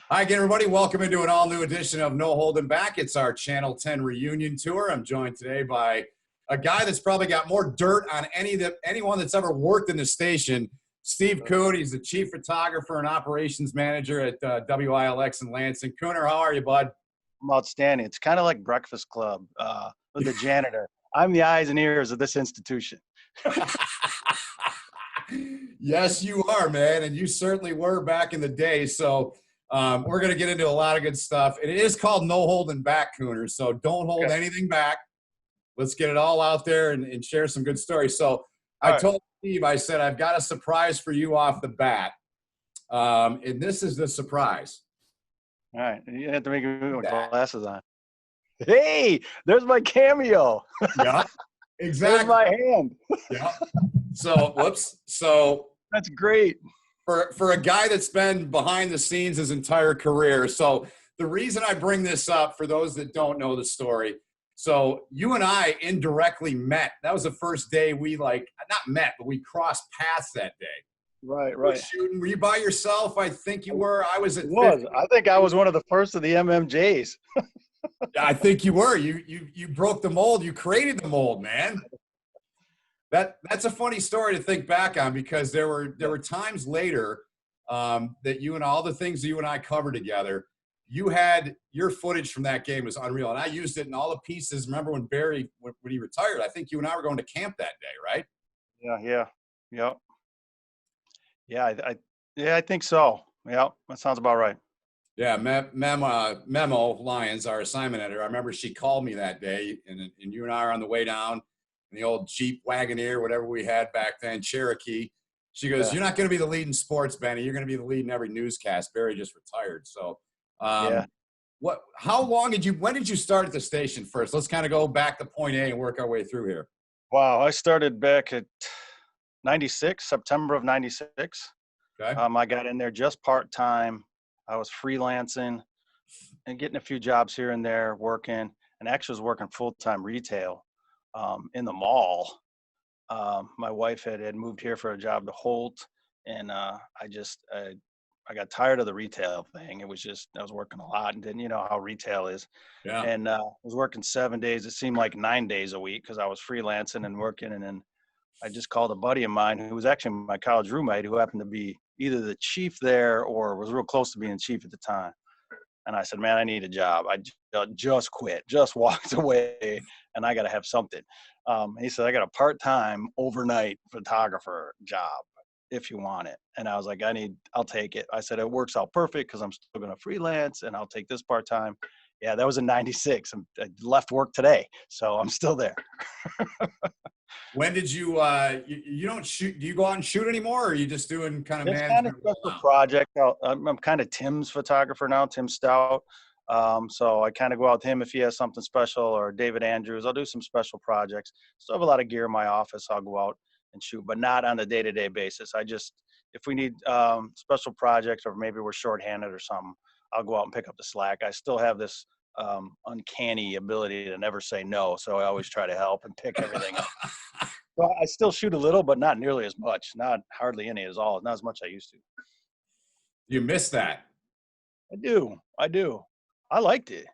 Hi again, everybody. Welcome into an all-new edition of No Holding Back. It's our Channel 10 reunion tour. I'm joined today by a guy that's probably got more dirt on anyone that's ever worked in the station, Steve Coon. He's the chief photographer and operations manager at WILX in Lansing. Cooner, how are you, bud? I'm outstanding. It's kind of like Breakfast Club with the janitor. I'm the eyes and ears of this institution. Yes, you are, man, and you certainly were back in the day. So we're going to get into a lot of good stuff. It is called No Holding Back, Cooner, so don't hold anything back. Let's get it all out there and share some good stories. So I told Steve, I said, I've got a surprise for you off the bat, and this is the surprise. All right, you have to make me put my glasses on. Hey, there's my cameo. Yeah, exactly. There's my hand. Yeah. So, whoops. So that's great. For a guy that's been behind the scenes his entire career. So the reason I bring this up, for those that don't know the story, so you and I indirectly met. That was the first day we not met, but we crossed paths that day. Right. Shooting. Were you by yourself? I think you were. I was at 50. I think I was one of the first of the MMJs. I think you were. You broke the mold. You created the mold, man. That's a funny story to think back on, because there were times later that you and all the things that you and I covered together, you had your footage from that game was unreal, and I used it in all the pieces. Remember when Barry, when he retired, I think you and I were going to camp that day, right? Yeah, I think so. Yeah, that sounds about right. Yeah, Memo Lyons, our assignment editor, I remember she called me that day, and you and I are on the way down in the old Jeep Wagoneer, whatever we had back then, Cherokee. She goes, You're not going to be the lead in sports, Benny. You're going to be the lead in every newscast. Barry just retired. So when did you start at the station first? Let's kind of go back to point A and work our way through here. Wow, I started back at 96, September of 96. Okay. I got in there just part-time. I was freelancing and getting a few jobs here and there, working, and actually was working full-time retail in the mall. My wife had moved here for a job to Holt, and I got tired of the retail thing. It was just, I was working a lot, and didn't, you know how retail is. Yeah. And I was working 7 days. It seemed like 9 days a week because I was freelancing and working. And then I just called a buddy of mine who was actually my college roommate, who happened to be either the chief there or was real close to being chief at the time. And I said, man, I need a job. I just quit, just walked away, and I got to have something. He said, I got a part-time overnight photographer job if you want it. And I was like, I'll take it. I said, it works out perfect because I'm still going to freelance, and I'll take this part-time. Yeah, that was in 96. I left work today, so I'm still there. When did you you don't shoot? Do you go out and shoot anymore, or are you just doing kind of it's management? Kind of special project. I'm kind of Tim's photographer now, Tim Stout. So I kind of go out with him if he has something special, or David Andrews. I'll do some special projects. Still have a lot of gear in my office. I'll go out and shoot, but not on a day-to-day basis. If we need special projects, or maybe we're shorthanded or something, I'll go out and pick up the slack. I still have this uncanny ability to never say no, so I always try to help and pick everything up. So I still shoot a little, but not nearly as much. Not hardly any at all. Not as much as I used to. You miss that? I do. I liked it.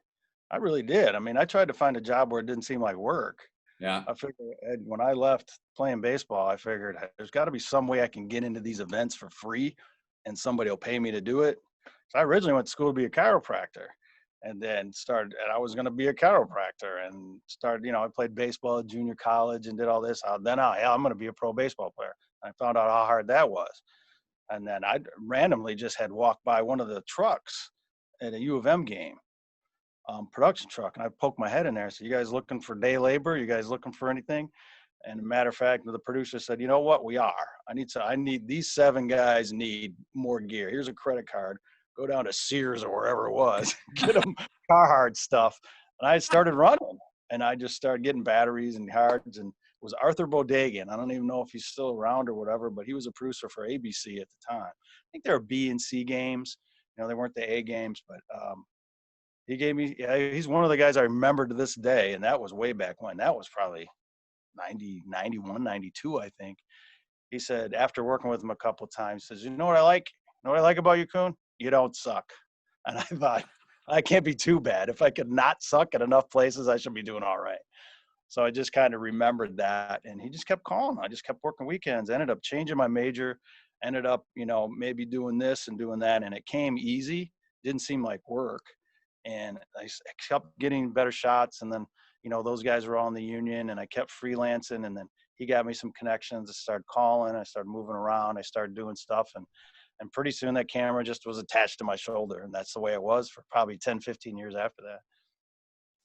I really did. I mean, I tried to find a job where it didn't seem like work. Yeah. I figured when I left playing baseball, I figured there's got to be some way I can get into these events for free, and somebody will pay me to do it. So I originally went to school to be a chiropractor, and then I was going to be a chiropractor and started, I played baseball at junior college and did all this. I'm going to be a pro baseball player. I found out how hard that was. And then I randomly just had walked by one of the trucks at a U of M game, production truck. And I poked my head in there and said, you guys looking for day labor? You guys looking for anything? And a matter of fact, the producer said, you know what? We are. I need these 7 guys need more gear. Here's a credit card. Go down to Sears or wherever it was, get them Carhartt stuff. And I started running, and I just started getting batteries and cards. And it was Arthur Bodegan. I don't even know if he's still around or whatever, but he was a producer for ABC at the time. I think there were B and C games. They weren't the A games, but he gave me, he's one of the guys I remember to this day. And that was way back when. That was probably 90, 91, 92, I think. He said, after working with him a couple of times, says, you know what I like? You know what I like about you, Coon? You don't suck. And I thought, I can't be too bad. If I could not suck at enough places, I should be doing all right. So I just kind of remembered that, and he just kept calling. I just kept working weekends, ended up changing my major, ended up, maybe doing this and doing that. And it came easy. Didn't seem like work. And I kept getting better shots. And then, those guys were all in the union, and I kept freelancing. And then he got me some connections. I started calling. I started moving around. I started doing stuff. And pretty soon that camera just was attached to my shoulder. And that's the way it was for probably 10, 15 years after that.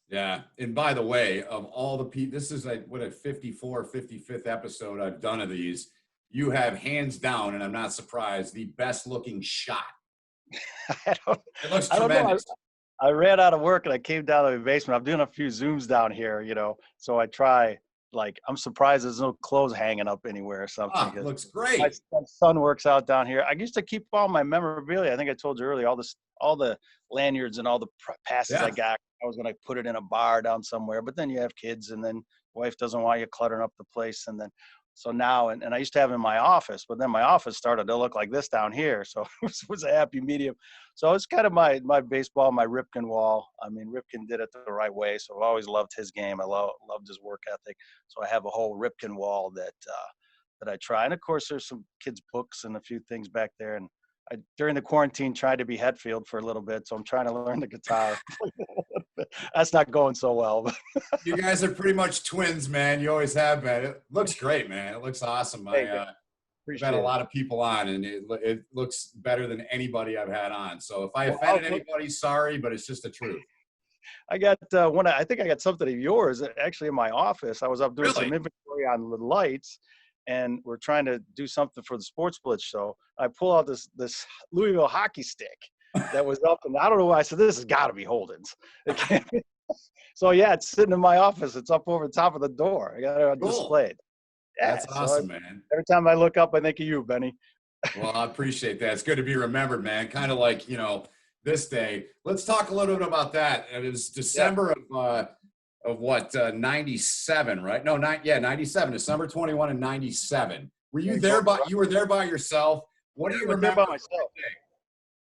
Yeah. And by the way, of all the people, this is like what a 54, 55th episode I've done of these. You have hands down, and I'm not surprised, the best looking shot. I It looks don't know. tremendous. I ran out of work and I came down to the basement. I'm doing a few Zooms down here, so I try, I'm surprised there's no clothes hanging up anywhere or something. It looks great. My son works out down here. I used to keep all my memorabilia. I think I told you earlier, all the lanyards and all the passes I got. I was going to put it in a bar down somewhere, but then you have kids, and then wife doesn't want you cluttering up the place. And then, so now, and I used to have in my office, but then my office started to look like this down here. So it was a happy medium. So it's kind of my baseball, my Ripken wall. I mean, Ripken did it the right way. So I've always loved his game. I loved his work ethic. So I have a whole Ripken wall that I try. And of course, there's some kids' books and a few things back there. And I, during the quarantine, tried to be Hetfield for a little bit. So I'm trying to learn the guitar. That's not going so well. You guys are pretty much twins, man. You always have been. It looks great, man. It looks awesome. I've had a lot of people on, and it looks better than anybody I've had on. So if I offended anybody, sorry, but it's just the truth. I got I think I got something of yours actually in my office. I was up doing some inventory on the lights, and we're trying to do something for the Sports Blitz show. I pull out this Louisville hockey stick that was up, and I don't know why. I said, this has got to be Holden's. It can't be. So yeah, it's sitting in my office. It's up over the top of the door. I got it displayed. Yeah, that's awesome, man. Every time I look up, I think of you, Benny. Well, I appreciate that. It's good to be remembered, man. Kind of like, this day. Let's talk a little bit about that. It was December of what, 97, right? No, 97, December 21 and 97. Were you there you were there by yourself? What do you remember? By myself.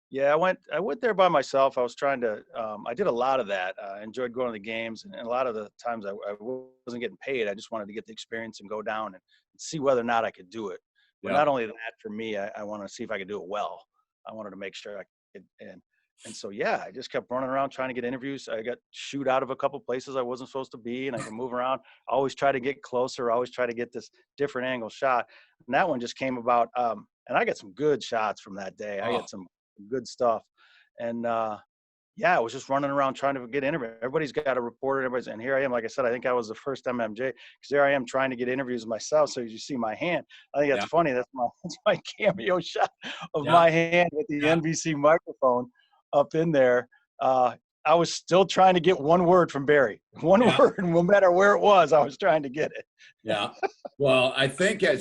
Yeah, I went there by myself. I was trying to, I did a lot of that. I enjoyed going to the games, and a lot of the times I wasn't getting paid. I just wanted to get the experience and go down and see whether or not I could do it. But not only that, for me, I want to see if I could do it well. I wanted to make sure I could. And so, yeah, I just kept running around trying to get interviews. I got shooed out of a couple places I wasn't supposed to be, and I can move around. I always try to get closer. I always try to get this different angle shot. And that one just came about. And I got some good shots from that day. I got some good stuff. And I was just running around trying to get interviews. Everybody's got a reporter. And here I am. Like I said, I think I was the first MMJ, because there I am trying to get interviews myself. So as you see my hand, I think that's funny. That's my cameo shot of my hand with the NBC microphone up in there. I was still trying to get one word from Barry. One word, no matter where it was, I was trying to get it. Yeah. Well, I think I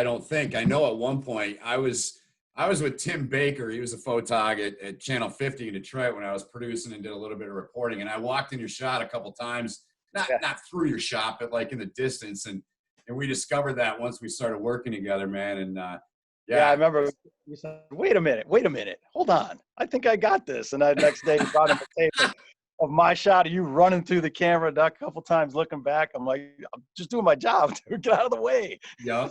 don't think. I know at one point I was with Tim Baker. He was a photog at Channel 50 in Detroit when I was producing and did a little bit of reporting. And I walked in your shot a couple times, not through your shot, but like in the distance. And we discovered that once we started working together, man. And I remember you said, wait a minute, hold on. I think I got this. And the next day you brought him a tape of my shot of you running through the camera a couple times looking back. I'm like, I'm just doing my job, dude. Get out of the way. Yeah.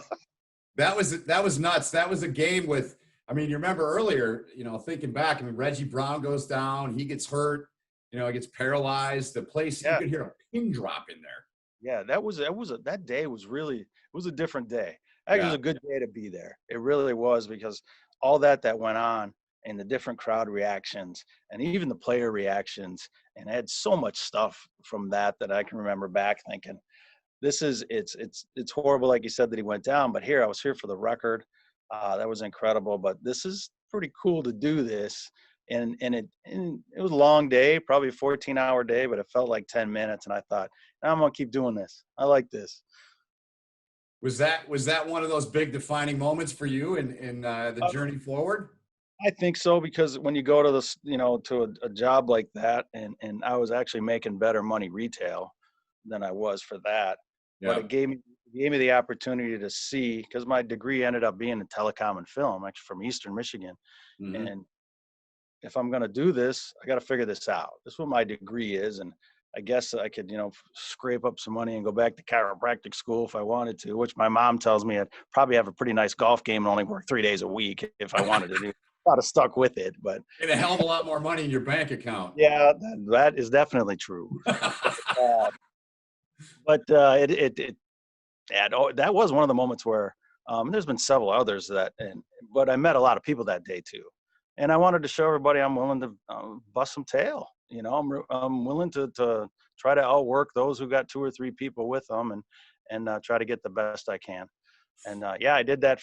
That was nuts. That was a game with, you remember earlier, thinking back, Reggie Brown goes down, he gets hurt, he gets paralyzed. The place, you could hear a pin drop in there. Yeah, that day was really, it was a different day. It was a good day to be there. It really was, because all that went on, and the different crowd reactions, and even the player reactions, and I had so much stuff from that I can remember back thinking, it's horrible, like you said, that he went down, but I was here for the record. That was incredible, but this is pretty cool to do this. And it was a long day, probably a 14-hour day, but it felt like 10 minutes. And I thought, I'm going to keep doing this. I like this. Was that one of those big defining moments for you in the journey forward? I think so, because when you go to this, to a job like that, and I was actually making better money retail than I was for that. Yeah. But it gave me the opportunity to see, because my degree ended up being in telecom and film, actually from Eastern Michigan. Mm-hmm. And if I'm going to do this, I got to figure this out. This is what my degree is. And I guess I could, scrape up some money and go back to chiropractic school if I wanted to, which my mom tells me I'd probably have a pretty nice golf game and only work 3 days a week if I wanted to do. I'd have stuck with it, but And a hell of a lot more money in your bank account. yeah, that is definitely true. But that was one of the moments where there's been several others but I met a lot of people that day too, and I wanted to show everybody I'm willing to bust some tail. I'm willing to try to outwork those who got 2 or 3 people with them, and try to get the best I can. And I did that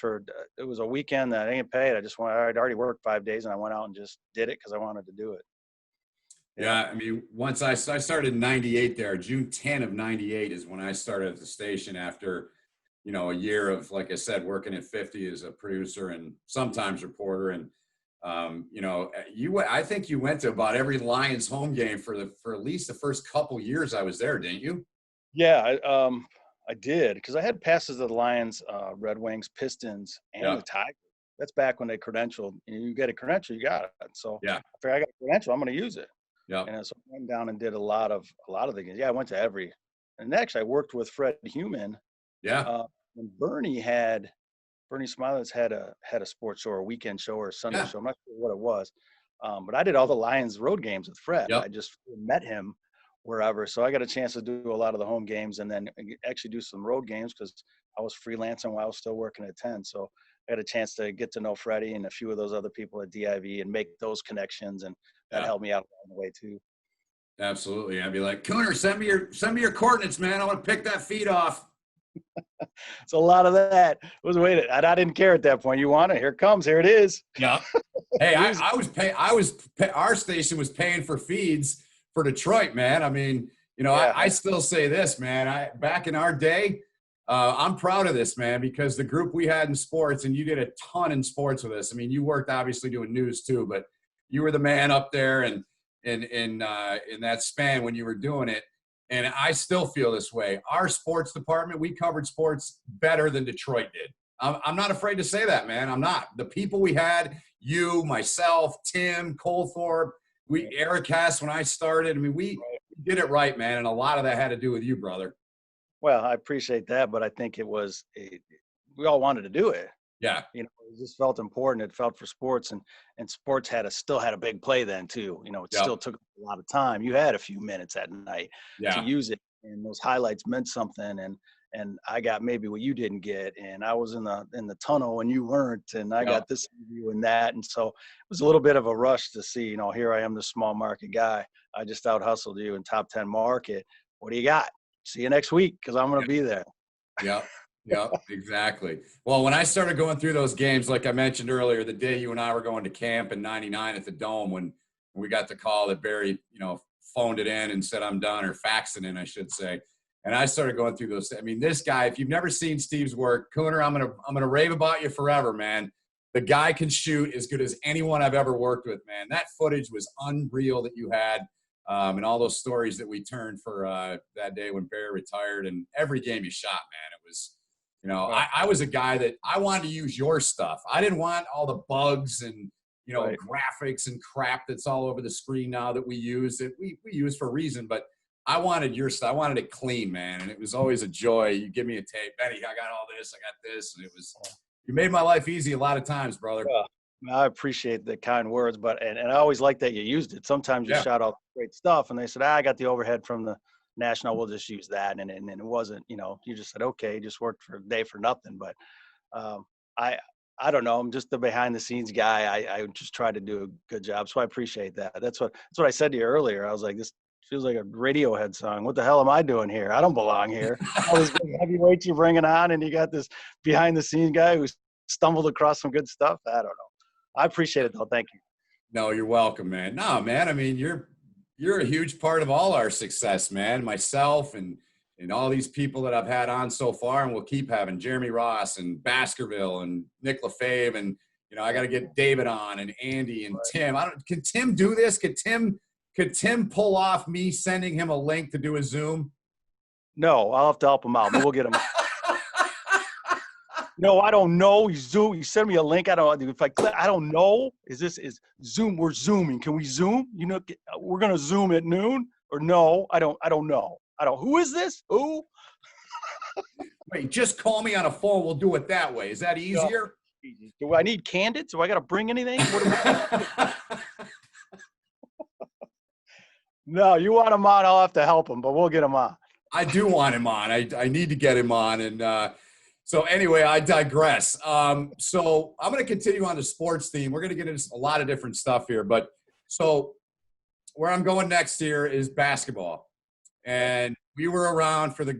it was a weekend that I didn't get paid. I'd already worked 5 days, and I went out and just did it because I wanted to do it. Yeah, I mean, once I started in 98 there, June 10 of 98 is when I started at the station after, a year of, like I said, working at 50 as a producer and sometimes reporter. And, I think you went to about every Lions home game for at least the first couple years I was there, didn't you? Yeah, I did, because I had passes to the Lions, Red Wings, Pistons, and the Tigers. That's back when they credentialed. You get a credential, you got it. So yeah, after I got a credential, I'm going to use it. Yeah. And so I went down and did a lot of the games. Yeah, I went to every. And actually, I worked with Fred Human. Yeah. When Bernie Smilers had a sports show or a weekend show or a Sunday show. I'm not sure what it was. But I did all the Lions road games with Fred. Yep. I just met him wherever. So I got a chance to do a lot of the home games and then actually do some road games because I was freelancing while I was still working at 10. So I had a chance to get to know Freddie and a few of those other people at DIV and make those connections. And that helped me out along the way too. Absolutely. I'd be like, Cooner, send me your coordinates, man. I want to pick that feed off. It's a lot of that. I didn't care at that point. You want it? Here it comes. Here it is. Yeah. Hey, our station was paying for feeds for Detroit, man. I mean, I still say this, man. Back in our day, I'm proud of this, man, because the group we had in sports, and you did a ton in sports with us. I mean, you worked obviously doing news too, but you were the man up there and in that span when you were doing it. And I still feel this way. Our sports department, we covered sports better than Detroit did. I'm not afraid to say that, man. I'm not. The people we had, you, myself, Tim, Colthorpe, Eric Hess when I started. I mean, we did it right, man. And a lot of that had to do with you, brother. Well, I appreciate that, but I think we all wanted to do it. Yeah. It just felt important. It felt for sports, and sports still had a big play then too. It still took a lot of time. You had a few minutes at night to use it, and those highlights meant something. And I got maybe what you didn't get, and I was in the tunnel and you weren't, and I got this interview and that, and so it was a little bit of a rush to see. Here I am, the small market guy. I just out hustled you in top 10 market. What do you got? See you next week because I'm going to be there. Yeah. Yeah, exactly. Well, when I started going through those games, like I mentioned earlier, the day you and I were going to camp in '99 at the Dome, when we got the call that Barry, phoned it in and said I'm done, or faxed it in, I should say. And I started going through those. I mean, this guy, if you've never seen Steve's work, Cooner, I'm gonna rave about you forever, man. The guy can shoot as good as anyone I've ever worked with, man. That footage was unreal that you had. And all those stories that we turned for that day when Barry retired, and every game you shot, man, it was. I was a guy that I wanted to use your stuff. I didn't want all the bugs and, graphics and crap that's all over the screen now that we use that we use for a reason. But I wanted your stuff. I wanted it clean, man. And it was always a joy. You give me a tape, Benny, I got all this, I got this. And you made my life easy a lot of times, brother. Yeah. I appreciate the kind words, and I always like that you used it. Sometimes you shot all great stuff and they said, I got the overhead from the National, we'll just use that. And it wasn't, you just said, okay, just worked for a day for nothing. But I don't know. I'm just the behind the scenes guy. I just try to do a good job. So I appreciate that. That's what I said to you earlier. I was like, this feels like a Radiohead song. What the hell am I doing here? I don't belong here. All these big heavyweights you're bringing on, and you got this behind the scenes guy who stumbled across some good stuff. I don't know. I appreciate it though. Thank you. No, you're welcome, man. No, man. I mean, you're a huge part of all our success, man. Myself and all these people that I've had on so far, and we'll keep having Jeremy Ross and Baskerville and Nick LaFave, and I got to get David on and Andy and Tim. Can Tim do this? Could Tim pull off me sending him a link to do a Zoom? No, I'll have to help him out, but we'll get him. No, I don't know. He sent me a link. I don't. If I click, I don't know. Is Zoom? We're zooming. Can we zoom? We're gonna zoom at noon. Or no? I don't know. Who is this? Who? Wait, just call me on a phone. We'll do it that way. Is that easier? Do I need candidates? Do I got to bring anything? No, you want him on? I'll have to help him, but we'll get him on. I do want him on. I need to get him on. And so anyway, I digress. So I'm going to continue on the sports theme. We're going to get into a lot of different stuff here. But so where I'm going next here is basketball. And we were around for the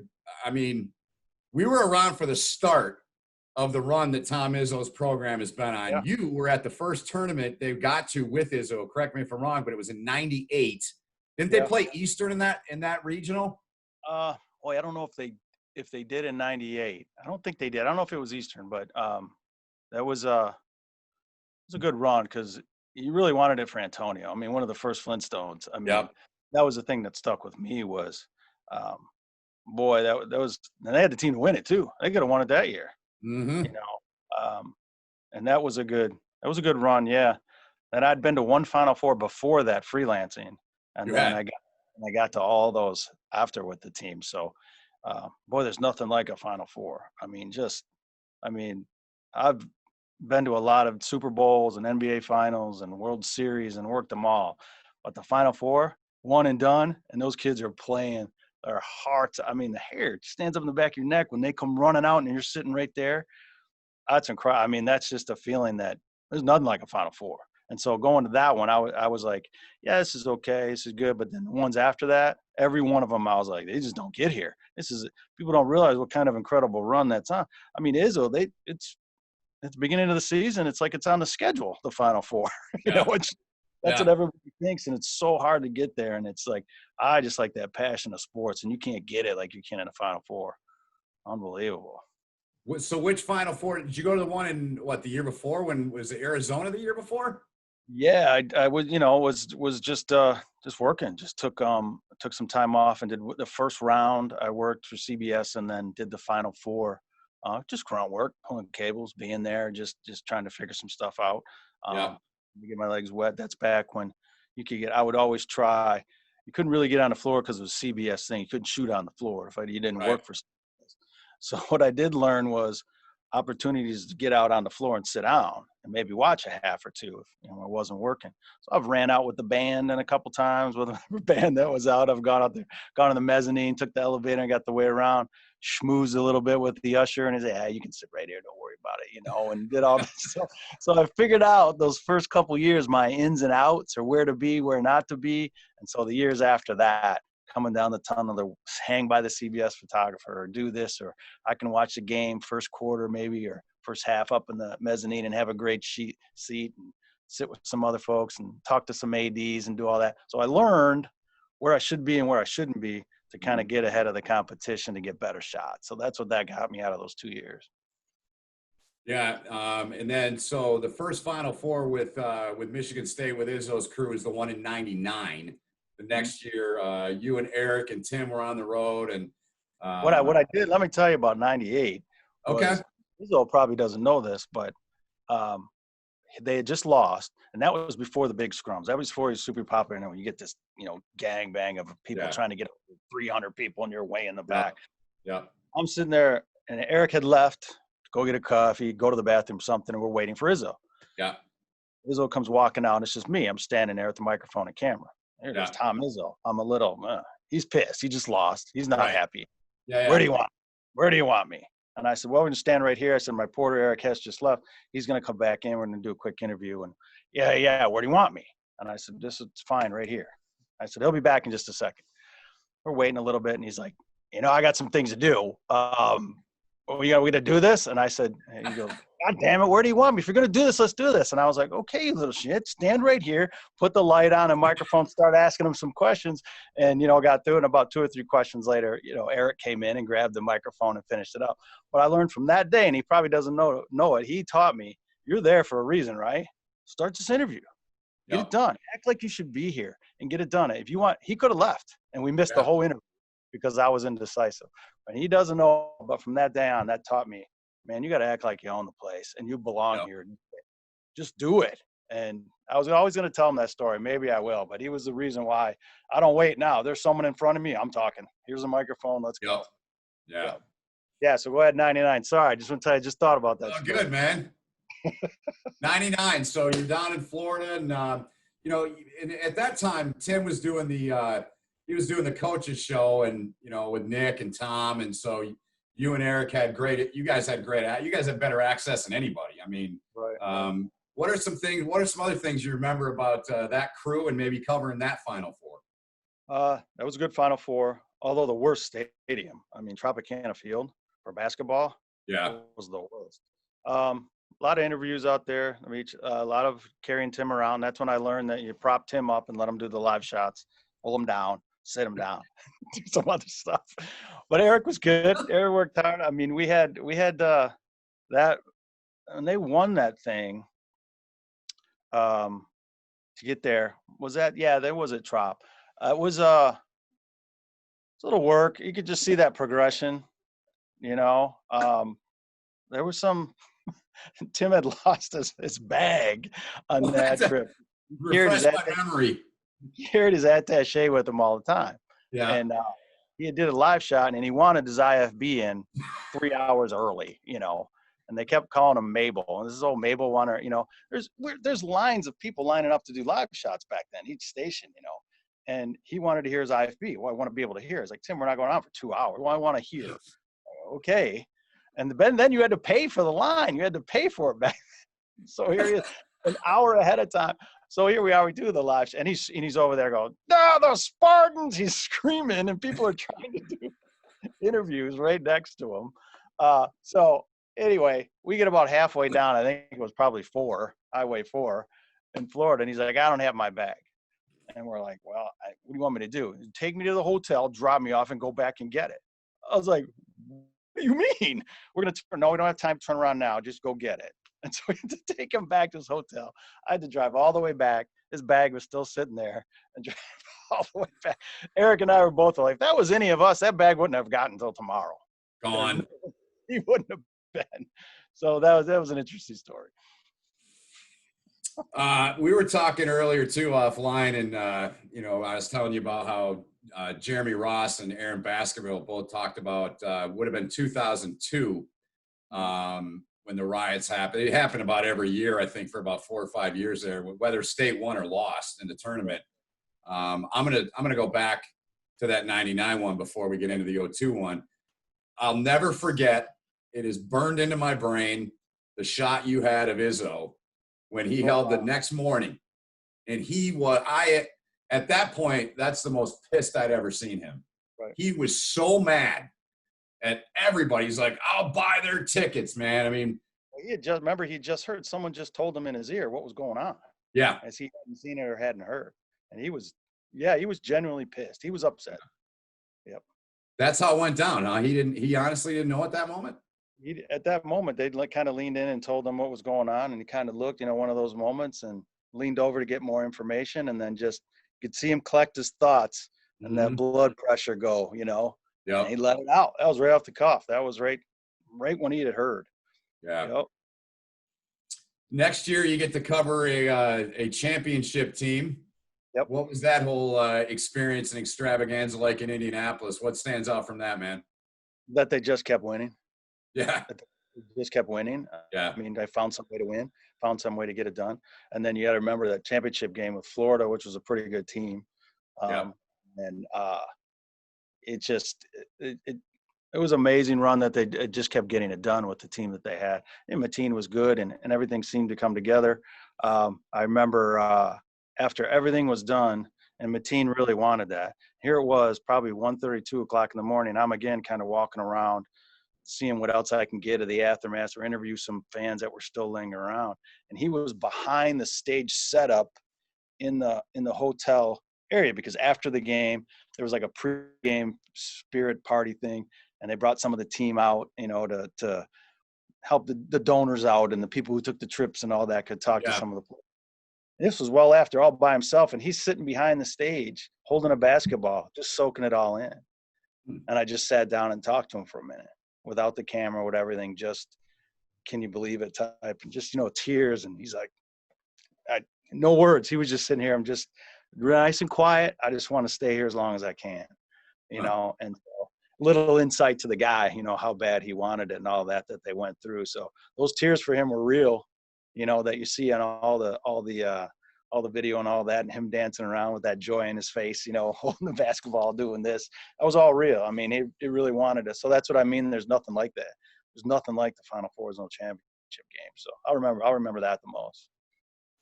start of the run that Tom Izzo's program has been on. Yeah. You were at the first tournament they got to with Izzo. Correct me if I'm wrong, but it was in '98. Didn't they play Eastern in that regional? Boy, I don't know if they did in '98. I don't think they did. I don't know if it was Eastern, but that was a good run because you really wanted it for Antonio. I mean, one of the first Flintstones. I mean, that was the thing that stuck with me was, boy, that was. And they had the team to win it too. They could have won it that year. Mm-hmm. And that was a good run. Yeah, and I'd been to one Final Four before that, freelancing, and then I got to all those after with the team. So, boy, there's nothing like a Final Four. I mean, I've been to a lot of Super Bowls and NBA Finals and World Series and worked them all, but the Final Four, one and done, and those kids are playing their hearts. I mean, the hair stands up in the back of your neck when they come running out and you're sitting right there. That's incredible. I mean, that's just a feeling that there's nothing like a Final Four. And so going to that one, I was like, yeah, this is okay. This is good. But then the ones after that, every one of them, I was like, they just don't get here. People don't realize what kind of incredible run that's on. I mean, Izzo, it's at the beginning of the season, it's like it's on the schedule, the Final Four. That's what everybody thinks. And it's so hard to get there. And it's like, I just like that passion of sports, and you can't get it like you can in a Final Four. Unbelievable. So which Final Four did you go to? The one in the year before? When was it Arizona the year before? Yeah, I was just working. Just took some time off and did the first round. I worked for CBS and then did the Final Four. Just grunt work, pulling cables, being there, just trying to figure some stuff out. Get my legs wet. That's back when you could get. I would always try. You couldn't really get on the floor because it was a CBS thing. You couldn't shoot on the floor you didn't work for CBS. So what I did learn was opportunities to get out on the floor and sit down and maybe watch a half or two if I wasn't working. So I've ran out with the band and a couple times with a band that was out. I've gone out there, gone on the mezzanine, took the elevator and got the way around, schmoozed a little bit with the usher, and he said, you can sit right here, don't worry about it, and did all this stuff. So I figured out those first couple years my ins and outs, or where to be, where not to be. And so the years after that, coming down the tunnel to hang by the CBS photographer or do this, or I can watch the game first quarter maybe, or first half up in the mezzanine and have a great seat and sit with some other folks and talk to some ADs and do all that. So I learned where I should be and where I shouldn't be to kind of get ahead of the competition to get better shots. So that's what that got me out of those 2 years. Yeah. And then, so the first Final Four with Michigan State with Izzo's crew is the one in '99. The next year, you and Eric and Tim were on the road. And what I did, let me tell you about '98. Okay. Izzo probably doesn't know this, but they had just lost, and that was before the big scrums. That was before he was super popular. And when you get this, gang bang of people trying to get 300 people, and you're way in the back. Yeah. I'm sitting there, and Eric had left to go get a coffee, go to the bathroom, something, and we're waiting for Izzo. Yeah. Izzo comes walking out, and it's just me. I'm standing there with the microphone and camera. There goes Tom Izzo. I'm a little, he's pissed. He just lost. He's not happy. Yeah. Where do you want me? And I said, well, we're going to stand right here. I said, my porter, Eric Hess, just left. He's going to come back in. We're going to do a quick interview. And where do you want me? And I said, this is fine right here. I said, he'll be back in just a second. We're waiting a little bit. And he's like, I got some things to do. We going to do this? And I said, he goes, God damn it, where do you want me? If you're going to do this, let's do this. And I was like, okay, you little shit, stand right here, put the light on and microphone, start asking him some questions. And, got through it. And about 2 or 3 questions later, Eric came in and grabbed the microphone and finished it up. But I learned from that day, and he probably doesn't know it. He taught me, you're there for a reason, right? Start this interview. Get it done. Act like you should be here and get it done. If you want, he could have left and we missed the whole interview because I was indecisive. But he doesn't know. But from that day on, that taught me, man, you got to act like you own the place and you belong Yep. here. Just do it. And I was always going to tell him that story. Maybe I will, but he was the reason why I don't wait now. There's someone in front of me. I'm talking. Here's a microphone. Let's go. Yep. Yeah. Yeah. Yeah. So go ahead. 99. Sorry. I just want to tell you, I just thought about that. Oh, story. good, man. 99. So you're down in Florida, and you know, at that time, Tim was doing the coaches show, and you know, with Nick and Tom, and so you and Eric had you guys had better access than anybody. I mean, Right. what are some other things you remember about that crew and maybe covering that Final Four? That was a good Final Four, although the worst stadium. I mean, Tropicana Field for basketball Yeah. was the worst. A lot of interviews out there. I mean, a lot of carrying Tim around. That's when I learned that you prop Tim up and let him do the live shots, pull him down, sit him down, do some other stuff. But Eric was good. Eric worked hard. I mean, we had that, and they won that thing. To get there, was that? Yeah, there was a Trop. It was a little work. You could just see that progression. You know, there was some. Tim had lost his bag on that trip. Refresh my memory. He carried his attaché with him all the time. Yeah. And he did a live shot, and he wanted his IFB in 3 hours early, you know. And they kept calling him Mabel. And this is old Mabel wanted, you know, there's lines of people lining up to do live shots back then, each station, you know. And he wanted to hear his IFB. Well, I want to be able to hear. It's like, Tim, we're not going on for 2 hours. Well, I want to hear. Okay. And then you had to pay for the line. You had to pay for it back then. So here he is, an hour ahead of time. So here we are. We do the live, and he's over there going, "No, the Spartans!" He's screaming, and people are trying to do interviews right next to him. So anyway, we get about halfway down. I think it was probably Highway 4 in Florida, and he's like, "I don't have my bag." And we're like, "Well, what do you want me to do? Take me to the hotel, drop me off, and go back and get it?" I was like, "What do you mean? No, we don't have time to turn around now. Just go get it." And so we had to take him back to his hotel. I had to drive all the way back. His bag was still sitting there, and drive all the way back. Eric and I were both like, if that was any of us, that bag wouldn't have gotten until tomorrow. Gone. He wouldn't have been. So that was an interesting story. We were talking earlier too offline, and you know, I was telling you about how Jeremy Ross and Aaron Baskerville both talked about would have been 2002 when the riots happened. It happened about every year, I think, for about 4 or 5 years there, whether state won or lost in the tournament. I'm gonna go back to that 99 one before we get into the 02 one. I'll never forget. It is burned into my brain. The shot you had of Izzo when he held the next morning, and at that point, that's the most pissed I'd ever seen him. Right. He was so mad at everybody. He's like, "I'll buy their tickets, man." I mean, he just heard someone just told him in his ear what was going on. Yeah. As he hadn't seen it or hadn't heard. And he was genuinely pissed. He was upset. Yep. That's how it went down, huh? He honestly didn't know at that moment? At that moment, they kind of leaned in and told him what was going on. And he kind of looked, one of those moments, and leaned over to get more information. And then just could see him collect his thoughts and that blood pressure go, Yeah. And he let it out. That was right off the cuff. That was right when he had heard. Yeah. Yep. Next year, you get to cover a championship team. Yep. What was that whole experience and extravaganza like in Indianapolis? What stands out from that, man? That they just kept winning. Yeah. Just kept winning. Yeah. I mean, I found some way to win, found some way to get it done. And then you got to remember that championship game with Florida, which was a pretty good team. And it was an amazing run that they just kept getting it done with the team that they had. And Mateen was good, and everything seemed to come together. I remember after everything was done, and Mateen really wanted that. Here it was, probably 1:30, 2 o'clock in the morning. I'm again kind of walking around, seeing what else I can get of the aftermath or interview some fans that were still lingering around. And he was behind the stage setup in the hotel area, because after the game, there was like a pre-game spirit party thing. And they brought some of the team out, to help the donors out, and the people who took the trips and all that could talk to some of the players. This was well after, all by himself, and he's sitting behind the stage holding a basketball, just soaking it all in. And I just sat down and talked to him for a minute without the camera, with everything, just can you believe it type, and just, tears. And he's like, no words. He was just sitting here. I'm just nice and quiet. I just want to stay here as long as I can, and so, little insight to the guy, how bad he wanted it and all that they went through. So those tears for him were real, that you see on all the video and all that, and him dancing around with that joy in his face, holding the basketball, doing this. That was all real. I mean, he really wanted it. So that's what I mean. There's nothing like that. There's nothing like the Final Four Zone Championship game. So I'll remember that the most.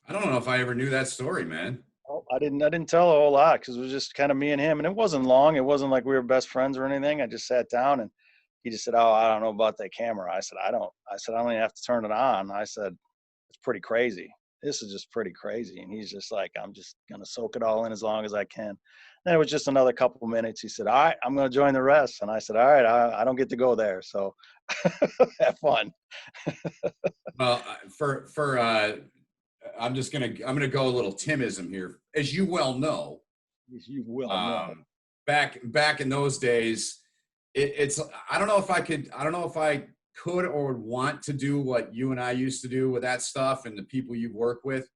I don't know if I ever knew that story, man. Oh, I didn't tell a whole lot because it was just kind of me and him, and it wasn't long. It wasn't like we were best friends or anything. I just sat down, and he just said, "Oh, I don't know about that camera." I said, "I don't even have to turn it on." I said, "It's pretty crazy. This is just pretty crazy." And he's just like, "I'm just gonna soak it all in as long as I can." Then it was just another couple of minutes. He said, "All right, I'm gonna join the rest." And I said, "All right, I don't get to go there, so have fun." Well, I'm gonna go a little Timism here, as you well know. As you will know. Back in those days, it's I don't know if I could or would want to do what you and I used to do with that stuff and the people you work with.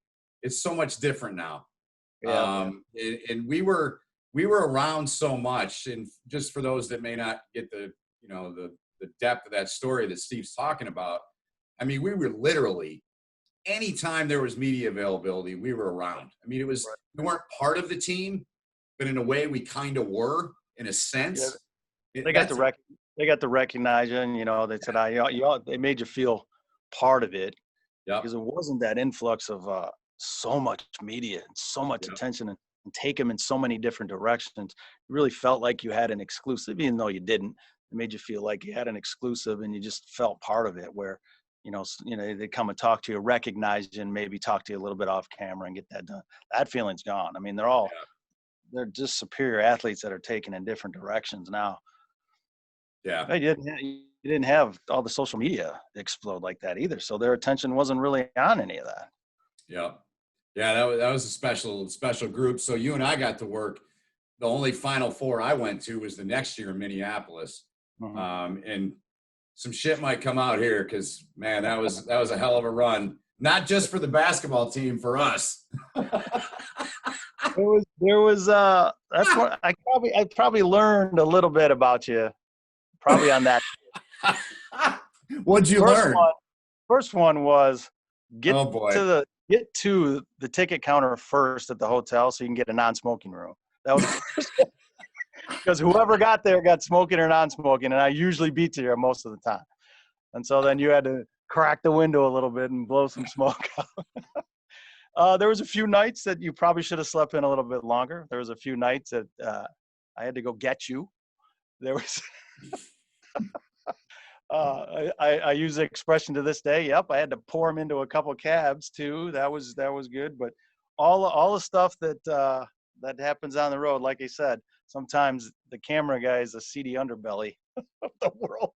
It's so much different now. Yeah. And we were around so much, and just for those that may not get the depth of that story that Steve's talking about, I mean, we were literally, anytime there was media availability, we were around. I mean, we weren't part of the team, but in a way we kind of were, in a sense. Yeah. They got to recognize you, and they said, they made you feel part of it. Yep. Because it wasn't that influx of so much media and so much attention and take them in so many different directions. You really felt like you had an exclusive, even though you didn't. It made you feel like you had an exclusive, and you just felt part of it, where they come and talk to you, recognize you, and maybe talk to you a little bit off camera and get that done. That feeling's gone. I mean, they're just superior athletes that are taken in different directions now. Yeah. You didn't have all the social media explode like that either. So their attention wasn't really on any of that. Yeah. Yeah. That was a special group. So you and I got to work. The only Final Four I went to was the next year in Minneapolis. Mm-hmm. And some shit might come out here, because, man, that was a hell of a run. Not just for the basketball team, for us. There was that's what I probably learned a little bit about you, probably on that. What'd you learn? First one was get to the ticket counter first at the hotel so you can get a non-smoking room. That was because whoever got there got smoking or non-smoking, and I usually beat you there most of the time. And so then you had to crack the window a little bit and blow some smoke out. There was a few nights that you probably should have slept in a little bit longer. There was a few nights that I had to go get you. There was I use the expression to this day. Yep, I had to pour them into a couple cabs too. That was good. But all the stuff that happens on the road, like I said, sometimes the camera guy is a seedy underbelly of the world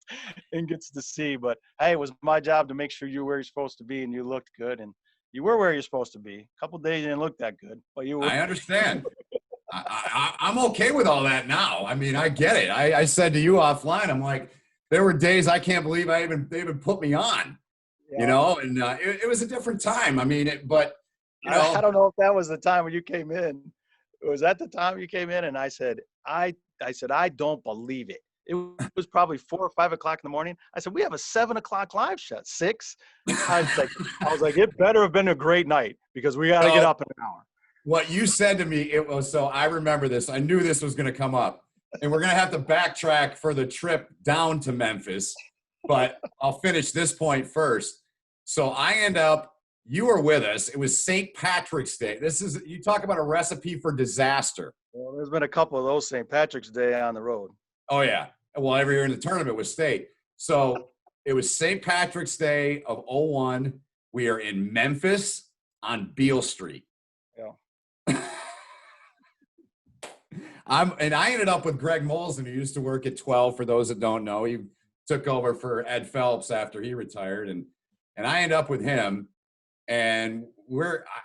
and gets to see. But hey, it was my job to make sure you were where you're supposed to be and you looked good, and you were where you're supposed to be. A couple of days you didn't look that good, but you were. I understand. I'm okay with all that now. I mean, I get it. I said to you offline, I'm like, there were days I can't believe they even put me on, and it was a different time. I mean, I don't know if that was the time when you came in. Was that the time you came in? And I said, I don't believe it. It was probably 4 or 5 o'clock in the morning. I said, we have a 7 o'clock live shot. 6. I was like, it better have been a great night because we got to get up in an hour. What you said to me, it was, so I remember this. I knew this was going to come up, and we're going to have to backtrack for the trip down to Memphis, but I'll finish this point first. So I end up, you were with us. It was St. Patrick's Day. You talk about a recipe for disaster. Well, there's been a couple of those St. Patrick's Day on the road. Oh, yeah. Well, every year in the tournament was State. So it was St. Patrick's Day of 2001. We are in Memphis on Beale Street. Yeah. I ended up with Greg Molson, who used to work at 12, for those that don't know. He took over for Ed Phelps after he retired. And I ended up with him. And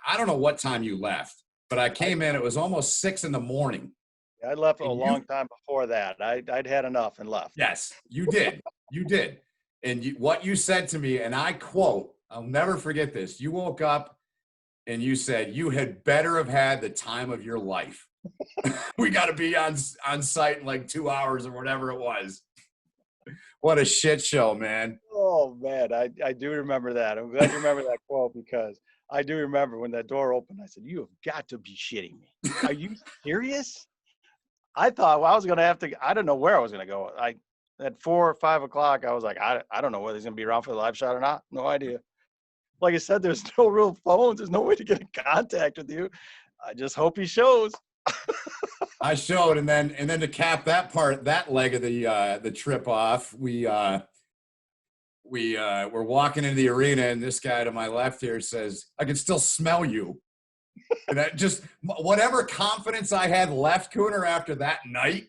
I don't know what time you left, but I came in, it was almost 6 a.m. I left a long time before that. I'd had enough and left. Yes, you did. You did. And what you said to me, and I quote, I'll never forget this. You woke up and you said, you had better have had the time of your life. We got to be on site in like 2 hours or whatever it was. What a shit show, man. Oh, man, I do remember that. I'm glad you remember that quote, because I do remember when that door opened, I said, you have got to be shitting me. Are you serious? I thought, well, I was going to have to, I don't know where I was going to go. At 4 or 5 o'clock, I was like, I don't know whether he's going to be around for the live shot or not. No idea. Like I said, there's no real phones. There's no way to get in contact with you. I just hope he shows. I showed, and then to cap that leg of the trip off, we were walking into the arena, and this guy to my left here says, I can still smell you. And that just, whatever confidence I had left, Cooner, after that night,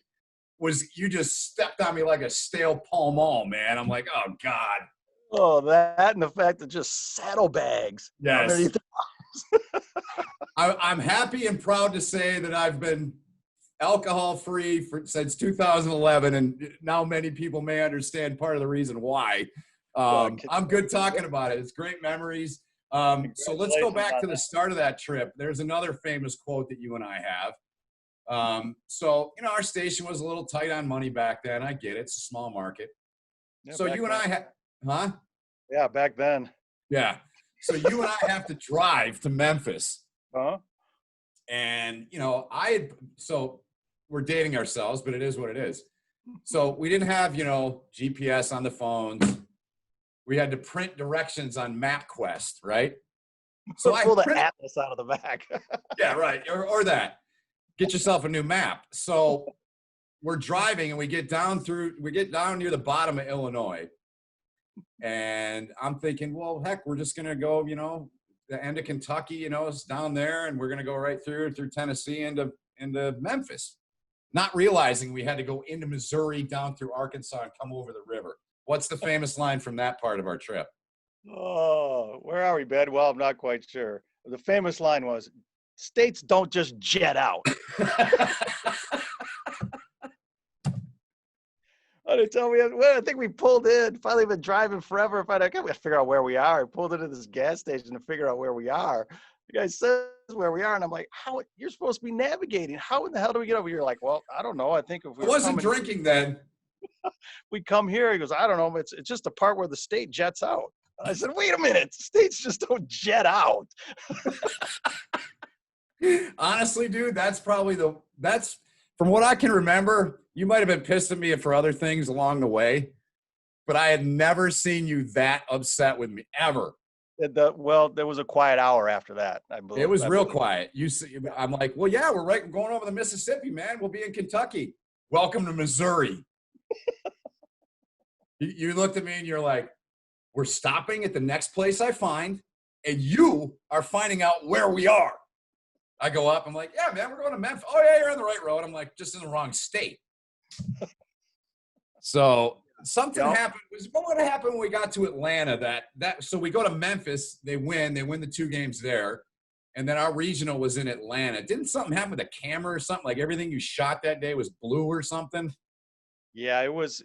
was you just stepped on me like a stale Pall Mall, man. I'm like, oh, God. Oh, that and the fact that just saddlebags. Yes. I'm happy and proud to say that I've been alcohol-free since 2011, and now many people may understand part of the reason why. I'm good talking about it. It's great memories. So let's go back to the start of that trip. There's another famous quote that you and I have. So, our station was a little tight on money back then. I get it. It's a small market. Yeah, so you and I had, huh? Yeah, back then. Yeah. So you and I have to drive to Memphis. Uh-huh. And, so we're dating ourselves, but it is what it is. So we didn't have, GPS on the phones. We had to print directions on MapQuest, right? So I pull the atlas out of the back. Yeah, right. Or that. Get yourself a new map. So we're driving, and we get down near the bottom of Illinois. And I'm thinking, well, heck, we're just going to go, the end of Kentucky, it's down there, and we're going to go right through Tennessee into Memphis. Not realizing we had to go into Missouri, down through Arkansas, and come over the river. What's the famous line from that part of our trip? Oh, where are we, Ben? Well, I'm not quite sure. The famous line was, states don't just jet out. They tell me, well, I think we pulled in. Finally, been driving forever. We got to figure out where we are. I pulled into this gas station to figure out where we are. The guy says where we are, and I'm like, "How? You're supposed to be navigating. How in the hell do we get over here?" Like, well, I don't know. I think if we wasn't drinking then. We come here. He goes, I don't know. It's just the part where the state jets out. I said, wait a minute. States just don't jet out. Honestly, dude, that's from what I can remember. You might have been pissed at me for other things along the way, but I had never seen you that upset with me ever. Well, there was a quiet hour after that. I believe it was real quiet. I'm like, well, yeah, we're going over the Mississippi, man. We'll be in Kentucky. Welcome to Missouri. You looked at me and you're like, we're stopping at the next place I find, and you are finding out where we are. I go up. I'm like, yeah, man, we're going to Memphis. Oh, yeah, you're on the right road. I'm like, just in the wrong state. So something happened. What would have happened when we got to Atlanta? So we go to Memphis. They win the 2 games there. And then our regional was in Atlanta. Didn't something happen with the camera or something? Like everything you shot that day was blue or something? Yeah, it was.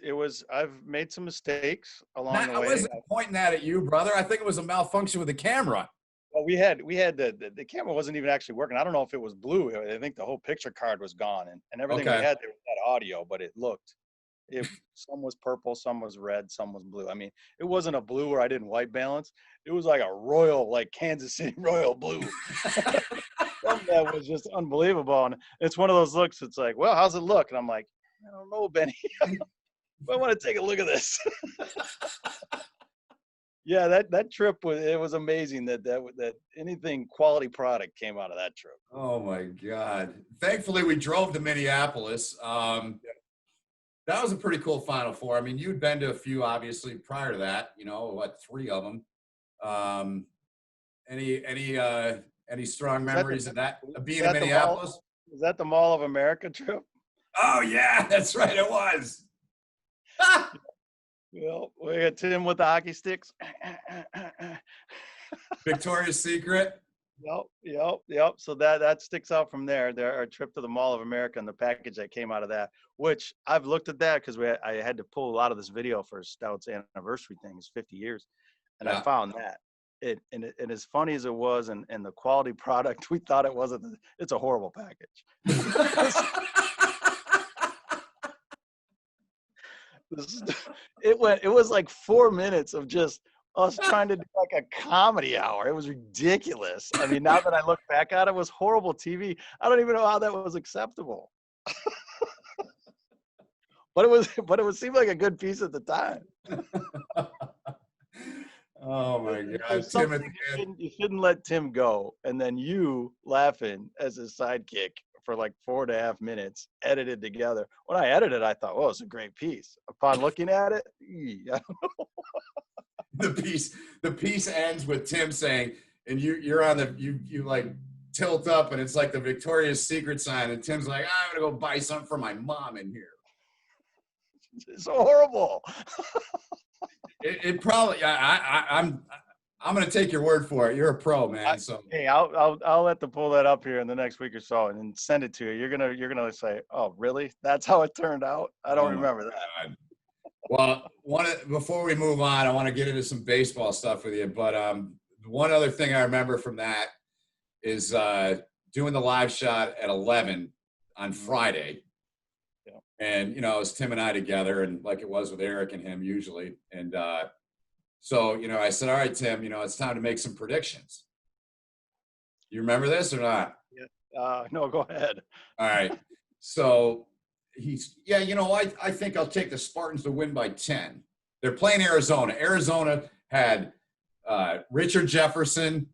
I've made some mistakes along the way. I wasn't pointing that at you, brother. I think it was a malfunction with the camera. Well, we had the camera wasn't even actually working. I don't know if it was blue. I think the whole picture card was gone, and everything we had there was that audio, but it looked. Some was purple, some was red, some was blue. I mean, it wasn't a blue where I didn't white balance. It was like a royal, like Kansas City royal blue. Something that was just unbelievable. And it's one of those looks. It's like, well, how's it look? And I'm like, I don't know, Benny. I want to take a look at this. Yeah, that trip was amazing. That anything quality product came out of that trip. Oh my God! Thankfully, we drove to Minneapolis. That was a pretty cool Final Four. I mean, you'd been to a few, obviously, prior to that. 3 of them. Any strong memories of that? Being in Minneapolis? Was that the Mall of America trip? Oh yeah, that's right. It was. Well, we got Tim with the hockey sticks. Victoria's Secret. Yep. So that sticks out from there. Our trip to the Mall of America and the package that came out of that, which I've looked at that because I had to pull a lot of this video for Stout's anniversary thing. It's 50 years, and I Yeah. found that and as funny as it was, and the quality product we thought it wasn't. It's a horrible package. This, it was like 4 minutes of just us trying to do like a comedy hour. It was ridiculous. I mean, now that I look back at it, it was horrible TV. I don't even know how that was acceptable. But it would seem like a good piece at the time. Oh my God, There's Tim at something the end. you shouldn't let Tim go, and then you laughing as his sidekick for like 4.5 minutes, edited together. When I edited, I thought, "Oh, it's a great piece." Upon looking at it, I don't know. The piece ends with Tim saying, and you're on the you like tilt up, and it's like the Victoria's Secret sign, and Tim's like, I'm gonna go buy something for my mom in here. It's horrible. It probably I'm gonna take your word for it. You're a pro, man. So Hey, I'll have to pull that up here in the next week or so and send it to you. You're gonna say, "Oh, really? That's how it turned out?" I don't oh my remember that. God. Well, before we move on, I want to get into some baseball stuff with you. But one other thing I remember from that is doing the live shot at 11 on Friday. Yeah. And, it was Tim and I together, and like it was with Eric and him usually. And so, I said, all right, Tim, it's time to make some predictions. You remember this or not? No, go ahead. All right. So I think I'll take the Spartans to win by 10. They're playing Arizona. Arizona had Richard Jefferson,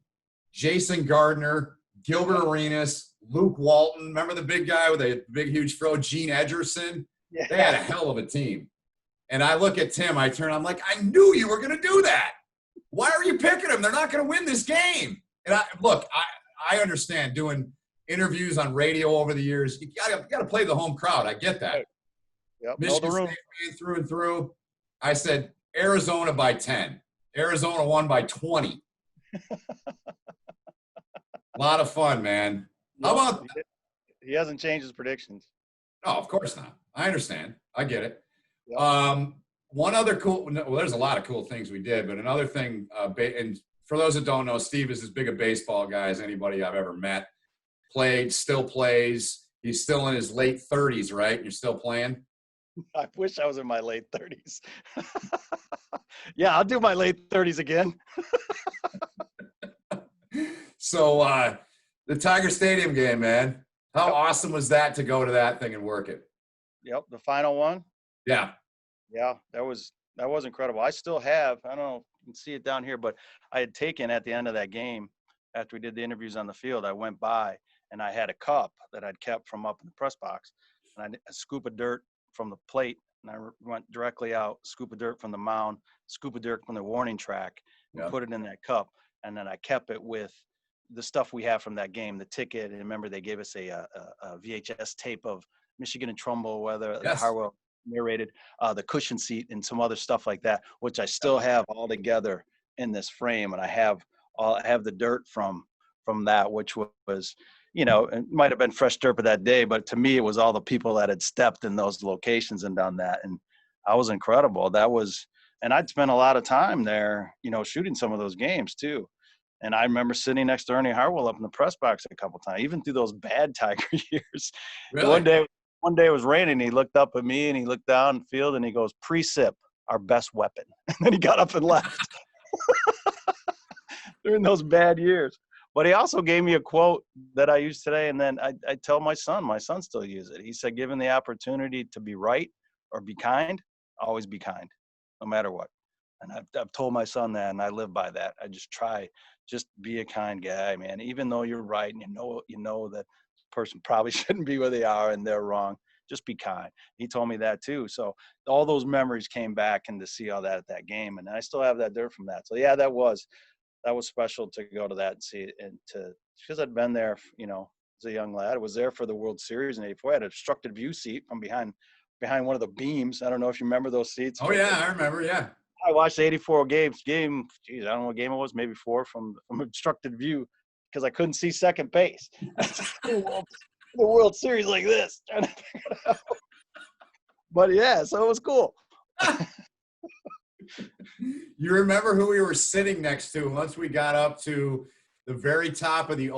Jason Gardner, Gilbert Arenas, Luke Walton. Remember the big guy with a big, huge fro, Gene Edgerson? Yeah. They had a hell of a team. And I look at Tim, I'm like, I knew you were going to do that. Why are you picking them? They're not going to win this game. And I understand doing interviews on radio over the years. You got to play the home crowd. I get that. Yep. Michigan State fan through and through. I said Arizona by 10. Arizona won by 20. A lot of fun, man. How about that? He hasn't changed his predictions. No, of course not. I understand. I get it. Yep. One other there's a lot of cool things we did, but another thing, and for those that don't know, Steve is as big a baseball guy as anybody I've ever met. Played, still plays. He's still in his late 30s, right? You're still playing? I wish I was in my late 30s. Yeah, I'll do my late 30s again. So the Tiger Stadium game, man. How awesome was that to go to that thing and work it? Yep, the final one. Yeah. Yeah, that was incredible. I still have, I don't know if you can see it down here, but I had taken at the end of that game, after we did the interviews on the field, I went by and I had a cup that I'd kept from up in the press box, and a scoop of dirt from the plate, and I went directly out, scoop of dirt from the mound, scoop of dirt from the warning track, and put it in that cup, and then I kept it with the stuff we have from that game, the ticket, and remember they gave us a VHS tape of Michigan and Trumbull, whether the Harwell narrated, the cushion seat and some other stuff like that, which I still have all together in this frame. And I have the dirt from that, which was, it might've been fresh dirt for that day, but to me, it was all the people that had stepped in those locations and done that. And I was incredible. And I'd spent a lot of time there, shooting some of those games too. And I remember sitting next to Ernie Harwell up in the press box a couple of times, even through those bad Tiger years. Really? One day it was raining. He looked up at me and he looked down the field and he goes, "Pre-sip, our best weapon." And then he got up and left during those bad years. But he also gave me a quote that I use today. And then I tell my son still uses it. He said, "Given the opportunity to be right or be kind, always be kind, no matter what." And I've told my son that, and I live by that. I just be a kind guy, man. Even though you're right and you know that person probably shouldn't be where they are and they're wrong, just be kind. He told me that too. So all those memories came back, and to see all that at that game, and I still have that dirt from that. So yeah, that was special to go to that and see it, and because I'd been there, as a young lad. I was there for the World Series in '84. I had a obstructed view seat from behind one of the beams. I don't know if you remember those seats. Oh yeah, I remember. Yeah. I watched the '84 game. Geez, I don't know what game it was. Maybe 4 from obstructed view. because I couldn't see second base. the World Series like this, trying to figure it out. But yeah, so it was cool. You remember who we were sitting next to once we got up to the very top of the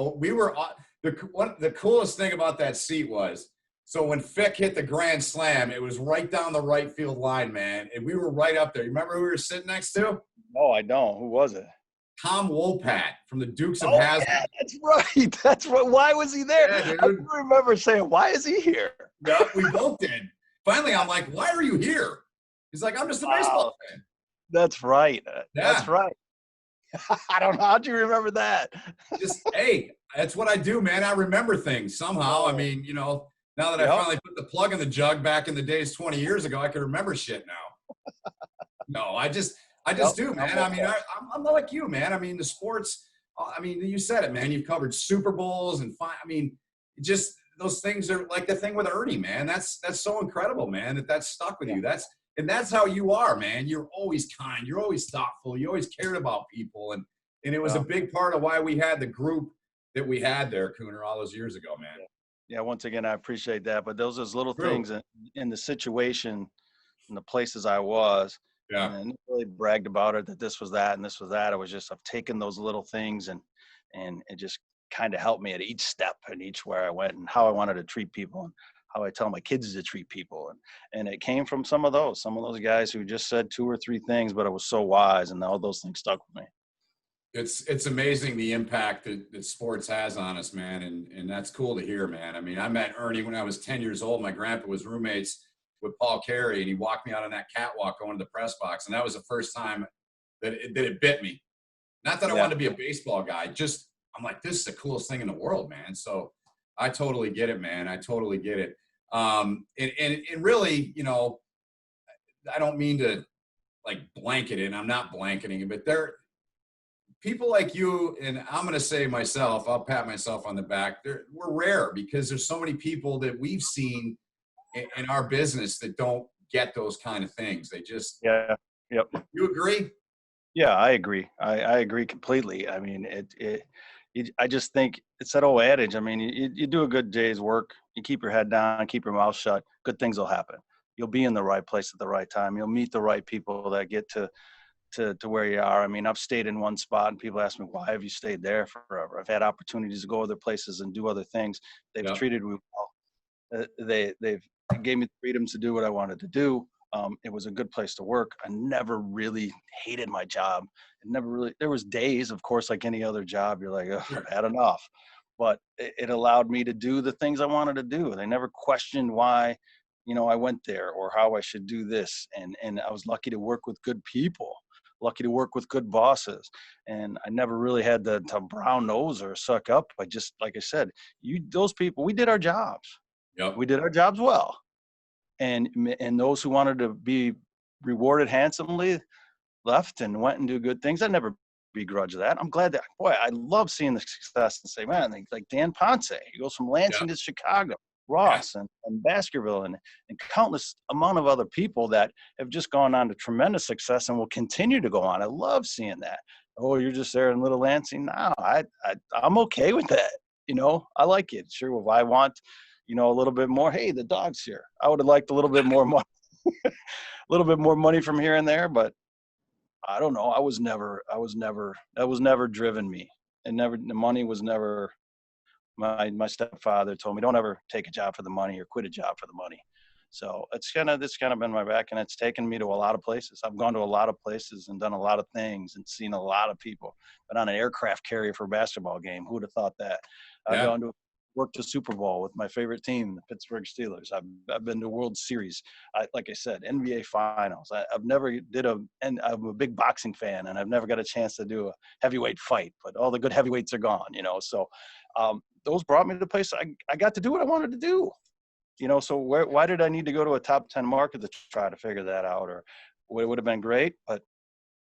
coolest thing about that seat was, so when Fick hit the grand slam, it was right down the right field line, man. And we were right up there. You remember who we were sitting next to? Oh, I don't. Who was it? Tom Wopat from the Dukes of Oh, Hazzard. yeah, that's right. That's right. Why was he there? Yeah, dude. I do remember saying, why is he here? Yeah, we both did. Finally, I'm like, why are you here? He's like, I'm just a baseball fan. That's right. Yeah. That's right. I don't know. How'd you remember that? Just, hey, that's what I do, man. I remember things somehow. I mean, you know, now that I finally put the plug in the jug back in the days 20 years ago, I can remember shit now. No, I just do, man. I mean, I'm not like you, man. I mean, the sports, I mean, you said it, man. You've covered Super Bowls and I mean, just those things are like the thing with Ernie, man. That's so incredible, man, that stuck with you. That's how you are, man. You're always kind. You're always thoughtful. You always cared about people. And it was a big part of why we had the group that we had there, Cooner, all those years ago, man. Yeah, once again, I appreciate that. But those little things in the situation and the places I was, and really bragged about it, that this was that and this was that. It was just, I've taken those little things and it just kind of helped me at each step and each where I went and how I wanted to treat people and how I tell my kids to treat people. And it came from some of those guys who just said 2 or 3 things, but it was so wise, and all those things stuck with me. It's amazing the impact that sports has on us, man. And that's cool to hear, man. I mean, I met Ernie when I was 10 years old. My grandpa was roommates with Paul Carey, and he walked me out on that catwalk going to the press box. And that was the first time that it bit me. Not that I wanted to be a baseball guy, just I'm like, this is the coolest thing in the world, man. So I totally get it, man. I totally get it. And really, you know, I don't mean to like blanket it, and I'm not blanketing it, but people like you, and I'm going to say myself, I'll pat myself on the back. We're rare because there's so many people that we've seen in our business that don't get those kind of things. They just, Yep. You agree? Yeah, I agree. I agree completely. I mean, I just think it's that old adage. I mean, you do a good day's work, you keep your head down, keep your mouth shut, good things will happen. You'll be in the right place at the right time. You'll meet the right people that get to where you are. I mean, I've stayed in one spot and people ask me, why have you stayed there forever? I've had opportunities to go other places and do other things. They've treated me well. They've gave me the freedom to do what I wanted to do. It was a good place to work. I never really hated my job. There was days, of course, like any other job, you're like, oh, I've had enough. But it allowed me to do the things I wanted to do. They never questioned why, you know, I went there or how I should do this. And I was lucky to work with good people, lucky to work with good bosses. And I never really had to brown nose or suck up. I just, like I said, those people, we did our jobs. Yep. We did our jobs well. And those who wanted to be rewarded handsomely left and went and do good things. I never begrudge that. I'm glad that, boy, I love seeing the success and say, man, like Dan Ponce, he goes from Lansing to Chicago, Ross and Baskerville and countless amount of other people that have just gone on to tremendous success and will continue to go on. I love seeing that. Oh, you're just there in Little Lansing? No, I'm okay with that. You know, I like it. Sure, if I want, you know, a little bit more, hey, the dog's here. I would have liked a little bit more money, a little bit more money from here and there, but I don't know. That was never driven me. The money was never, my stepfather told me, don't ever take a job for the money or quit a job for the money. So it's kind of been my back, and it's taken me to a lot of places. I've gone to a lot of places and done a lot of things and seen a lot of people. Been on an aircraft carrier for a basketball game. Who would have thought that? I've worked a Super Bowl with my favorite team, the Pittsburgh Steelers. I've been to World Series. Like I said, NBA Finals. I'm a big boxing fan, and I've never got a chance to do a heavyweight fight. But all the good heavyweights are gone, you know. So those brought me to the place I got to do what I wanted to do. You know, so why did I need to go to a top 10 market to try to figure that out? Or it would have been great, but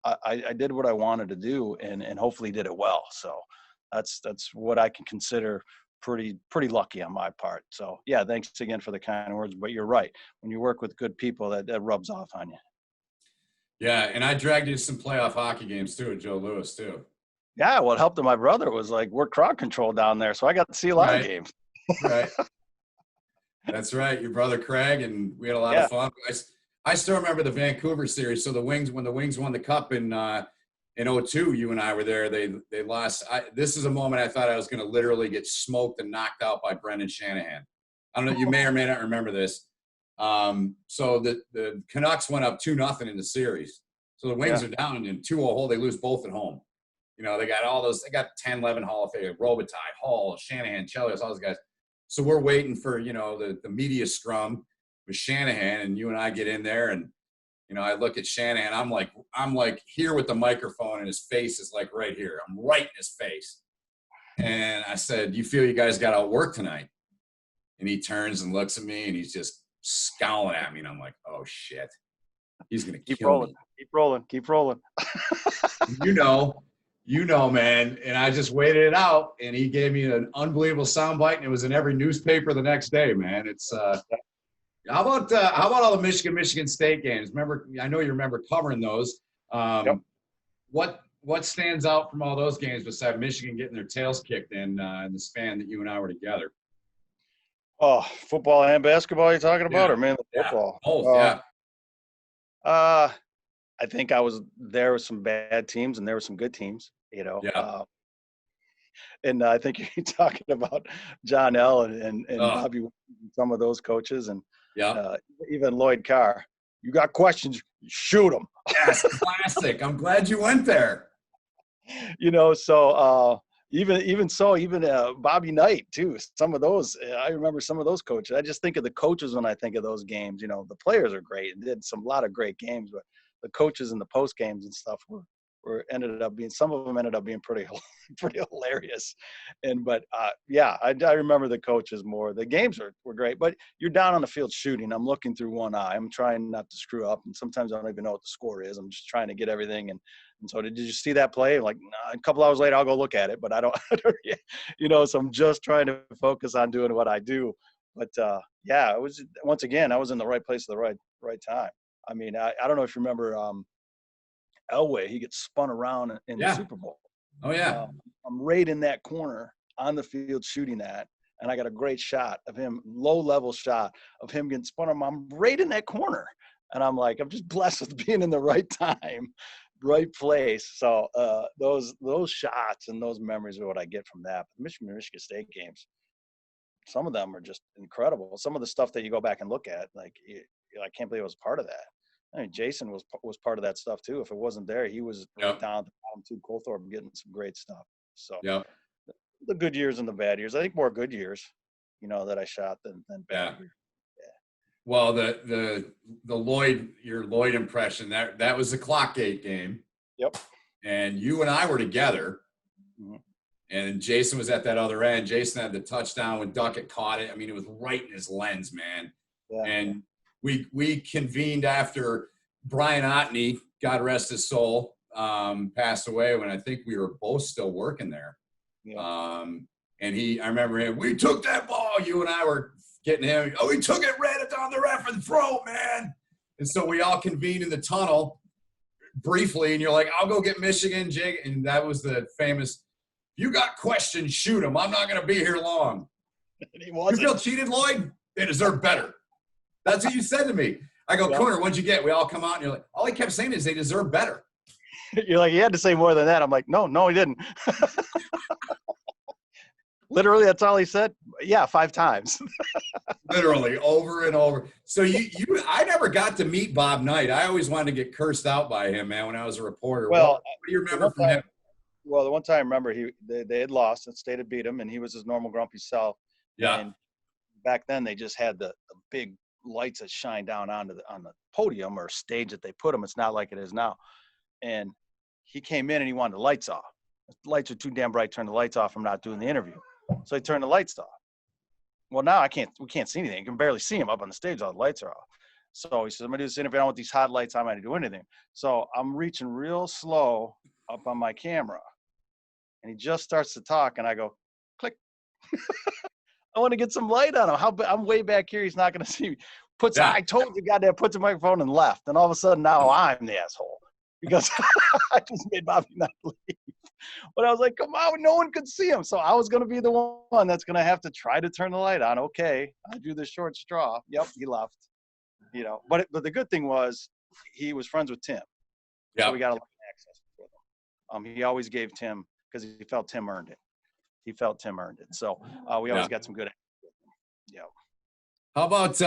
I did what I wanted to do and hopefully did it well. So that's what I can consider pretty lucky on my part. So yeah, thanks again for the kind words, but you're right. When you work with good people, that rubs off on you. Yeah. And I dragged you to some playoff hockey games too, at Joe Louis too. Yeah, what helped my brother was like we're crowd control down there, so I got to see a lot of Right. games. Right. That's right. Your brother Craig, and we had a lot Yeah. of fun. I still remember the Vancouver series. So the Wings, when the Wings won the cup in '02, you and I were there. They lost. This is a moment I thought I was going to literally get smoked and knocked out by Brendan Shanahan. I don't know. You may or may not remember this. So the Canucks went up 2-0 in the series. So the Wings Yeah. are down in 2-0 hole. They lose both at home. You know, they got all those. They got 10, 11 Hall of Fame, Robitaille, Hall, Shanahan, Chelios, all those guys. So we're waiting for, you know, the media scrum with Shanahan, and you and I get in there, and, you know, I look at Shanahan. I'm like here with the microphone, and his face is like right here. I'm right in his face. And I said, "You feel you guys got out work tonight?" And he turns and looks at me, and he's just scowling at me. And I'm like, "Oh, shit. He's going to Keep kill rolling. me." Keep rolling. Keep rolling. You know, man. And I just waited it out, and he gave me an unbelievable soundbite, and it was in every newspaper the next day, man. It's how about all the Michigan State games? Remember, I know you remember covering those. Yep. What stands out from all those games besides Michigan getting their tails kicked in the span that you and I were together? Oh, football and basketball you're talking about, Yeah. or mainly Yeah, football? both. Yeah, I think I was there with some bad teams and there were some good teams, you know. yeah. And I think you're talking about John L. and Oh, Bobby, some of those coaches, and yeah. even Lloyd Carr. You got questions, shoot them. Yes, classic. I'm glad you went there. You know, so even Bobby Knight too. Some of those, I remember some of those coaches. I just think of the coaches when I think of those games. You know, the players are great and did some lot of great games, but the coaches in the post games and stuff ended up being, some of them ended up being pretty hilarious. But yeah, I remember the coaches more. The games were great, but you're down on the field shooting. I'm looking through one eye. I'm trying not to screw up, and sometimes I don't even know what the score is. I'm just trying to get everything. And so did you see that play? Like, nah, a couple hours later, I'll go look at it, but I don't you know, so I'm just trying to focus on doing what I do. But yeah, it was, once again, I was in the right place at the right time. I mean, I don't know if you remember Elway, he gets spun around in the Super Bowl. Oh, yeah. I'm right in that corner on the field shooting that, and I got a great shot of him, low-level shot of him getting spun around. I'm right in that corner, and I'm like, I'm just blessed with being in the right time, right place. So those shots and those memories are what I get from that. But Michigan State games, some of them are just incredible. Some of the stuff that you go back and look at, like, I can't believe I was part of that. I mean, Jason was part of that stuff too. If it wasn't there, he was right down at the bottom too. Colthorpe getting some great stuff. So the good years and the bad years. I think more good years, you know, that I shot than bad years. Yeah. Well, your Lloyd impression, that was the Clockgate game. Yep. And you and I were together. Mm-hmm. And Jason was at that other end. Jason had the touchdown when Duckett caught it. I mean, it was right in his lens, man. Yeah. And we convened after Brian Otney, God rest his soul, passed away, when I think we were both still working there. Yeah. And I remember him, we took that ball. You and I were getting him. Oh, he took it, ran it down the ref and throat, man. And so we all convened in the tunnel briefly. And you're like, I'll go get Michigan, Jake. And that was the famous, you got questions, shoot them. I'm not going to be here long. You feel cheated, Lloyd? They deserve better. That's what you said to me. I go, Cooner, what'd you get? We all come out, and you're like, all he kept saying is they deserve better. You're like, he had to say more than that. I'm like, no, he didn't. Literally, that's all he said. Yeah, 5 times. Literally, over and over. So I never got to meet Bob Knight. I always wanted to get cursed out by him, man, when I was a reporter. Well, what do you remember from him? Well, the one time I remember they had lost and State had beat him, and he was his normal grumpy self. Yeah. And back then they just had the big lights that shine down on the podium or stage that they put them. It's not like it is now. And he came in and he wanted the lights off. The lights are too damn bright. Turn the lights off. I'm not doing the interview. So he turned the lights off. Well, now we can't see anything. You can barely see him up on the stage. All the lights are off. So he says, I'm going to do this interview. I don't want these hot lights. I'm not going to do anything. So I'm reaching real slow up on my camera. And he just starts to talk. And I go, click. I want to get some light on him. I'm way back here. He's not going to see me. I told the goddamn, puts the microphone and left. And all of a sudden now I'm the asshole because I just made Bobby Knight leave. But I was like, come on, no one could see him. So I was going to be the one that's going to have to try to turn the light on. Okay. I drew the short straw. Yep. He left, but the good thing was he was friends with Tim. Yeah. So we got a lot of access with him. He always gave Tim, because he felt Tim earned it. So we always got some good access with him. Yeah. How about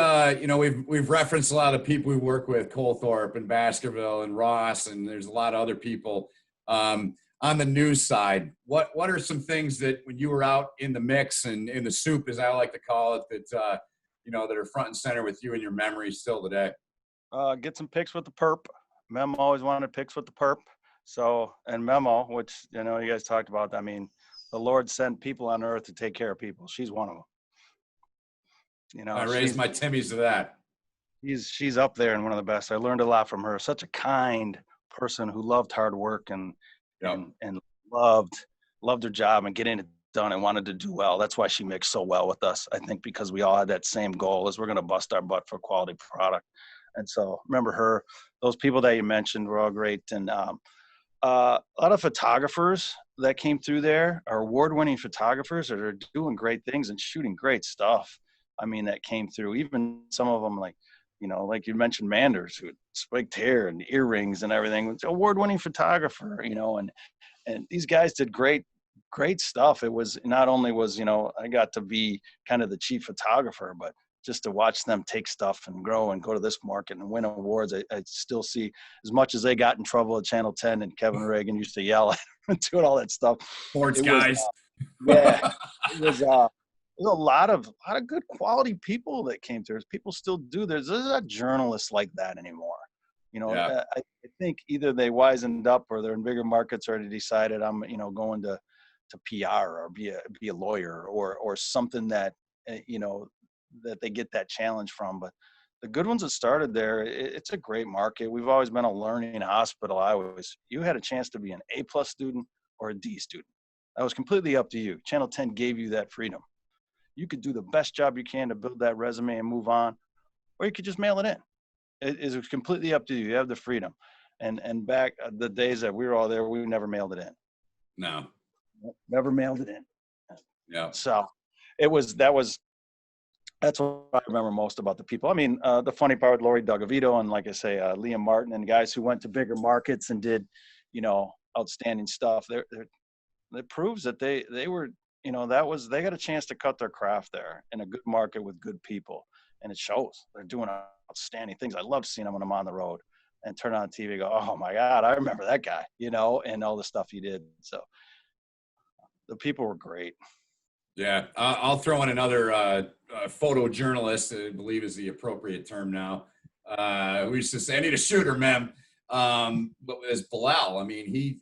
we've referenced a lot of people we work with, Colthorpe and Baskerville and Ross, and there's a lot of other people on the news side. What are some things that when you were out in the mix and in the soup, as I like to call it, that that are front and center with you in your memory still today? Get some pics with the perp. Memo always wanted pics with the perp. So, and Memo, which you guys talked about. I mean, the Lord sent people on earth to take care of people. She's one of them. I raised my Timmies to that. She's up there and one of the best. I learned a lot from her. Such a kind person who loved hard work and loved her job and getting it done and wanted to do well. That's why she mixed so well with us. I think because we all had that same goal, is we're going to bust our butt for quality product. And so remember her. Those people that you mentioned were all great. And a lot of photographers that came through there are award-winning photographers that are doing great things and shooting great stuff. I mean, that came through. Even some of them, like you mentioned, Manders, who had spiked hair and earrings and everything. It's award-winning photographer, and these guys did great stuff. It was not only was, I got to be kind of the chief photographer, but just to watch them take stuff and grow and go to this market and win awards. I still see, as much as they got in trouble at Channel 10 and Kevin Reagan used to yell at them and doing all that stuff. Sports guys. It was there's a lot of good quality people that came through. People still do. There's not journalists like that anymore. I think either they wisened up or they're in bigger markets or they decided I'm, going to PR or be a lawyer or something that, that they get that challenge from. But the good ones that started there, it's a great market. We've always been a learning hospital. You had a chance to be an A+ student or a D student. That was completely up to you. Channel 10 gave you that freedom. You could do the best job you can to build that resume and move on, or you could just mail it in. It was completely up to you. You have the freedom. And back the days that we were all there, we never mailed it in. No. Never mailed it in. Yeah. So that's what I remember most about the people. I mean, the funny part with Lori Dugavito and, like I say, Liam Martin and guys who went to bigger markets and did, outstanding stuff. It proves that they were, they got a chance to cut their craft there in a good market with good people. And it shows. They're doing outstanding things. I love seeing them when I'm on the road and turn on TV and go, oh my God, I remember that guy, and all the stuff he did. So the people were great. Yeah. I'll throw in another photojournalist, I believe is the appropriate term now. We used to say, I need a shooter, mem. But as Bilal, I mean, he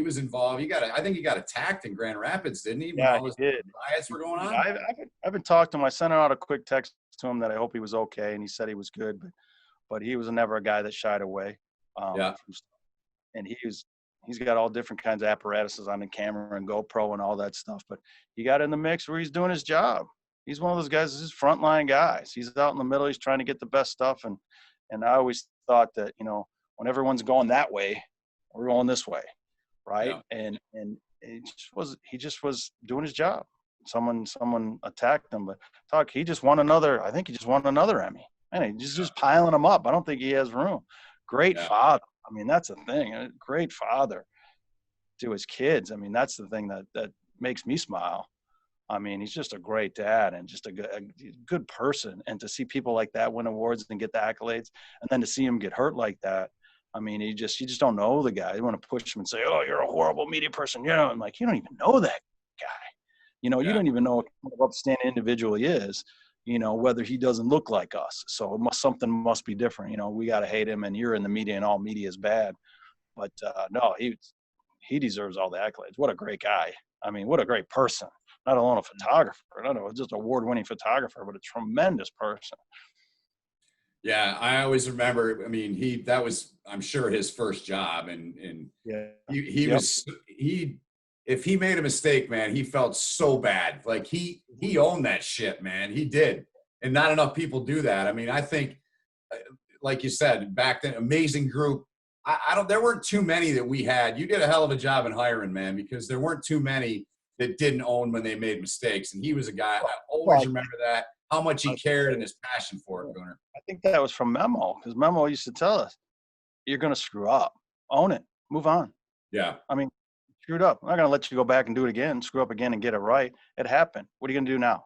was involved. I think he got attacked in Grand Rapids, didn't he? Yeah, he did. Riots were going on. I've been talking to him. I sent out a quick text to him that I hope he was okay, and he said he was good, but he was never a guy that shied away. And he's got all different kinds of apparatuses on the camera and GoPro and all that stuff. But he got in the mix where he's doing his job. He's one of those guys. This is frontline guys. He's out in the middle. He's trying to get the best stuff. And I always thought that, when everyone's going that way, we're going this way, right? Yeah. And he just was doing his job. Someone attacked him, but he just won another. I think he just won another Emmy. And he's just piling them up. I don't think he has room. Great father. I mean, that's the thing. A great father to his kids. I mean, that's the thing that makes me smile. I mean, he's just a great dad and just a good person. And to see people like that win awards and get the accolades, and then to see him get hurt like that, I mean, you just don't know the guy. You want to push him and say, "Oh, you're a horrible media person," I'm like, you don't even know that guy. You don't even know what kind of upstanding individual he is. Whether he doesn't look like us. So something must be different. We got to hate him, and you're in the media, and all media is bad. But no, he deserves all the accolades. What a great guy. I mean, what a great person. Not alone a photographer, not just an award-winning photographer, but a tremendous person. Yeah, I always remember. I mean, that was, I'm sure, his first job, and if he made a mistake, man, he felt so bad. Like he owned that shit, man. He did, and not enough people do that. I mean, I think, like you said, back then, amazing group, I don't. There weren't too many that we had. You did a hell of a job in hiring, man, because there weren't too many that didn't own when they made mistakes. And he was a guy. I always remember that, how much he cared and his passion for it, Gunnar. I think that was from Memo, because Memo used to tell us, "You're going to screw up. Own it. Move on." Yeah. I mean, screwed up. I'm not going to let you go back and do it again, screw up again and get it right. It happened. What are you going to do now?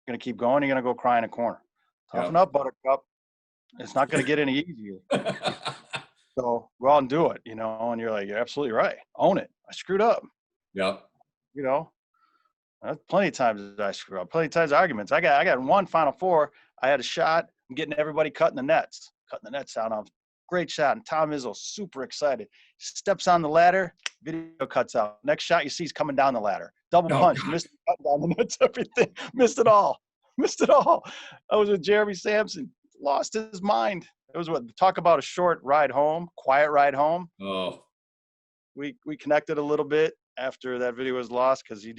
You're going to keep going? You're going to go cry in a corner. Toughen up, Buttercup. It's not going to get any easier. So go out and do it, and you're like, you're absolutely right. Own it. I screwed up. Yep. Plenty of times I screwed up. Plenty of times arguments. I got one Final Four. I had a shot. I'm getting everybody cutting the nets out on. Great shot. And Tom Izzo, super excited. Steps on the ladder. Video cuts out. Next shot you see is coming down the ladder. Double punch. God. Missed it, cut down the nets, everything. Missed it all. I was with Jeremy Sampson. Lost his mind. It was talk about a short ride home, quiet ride home. Oh. We connected a little bit after that video was lost because he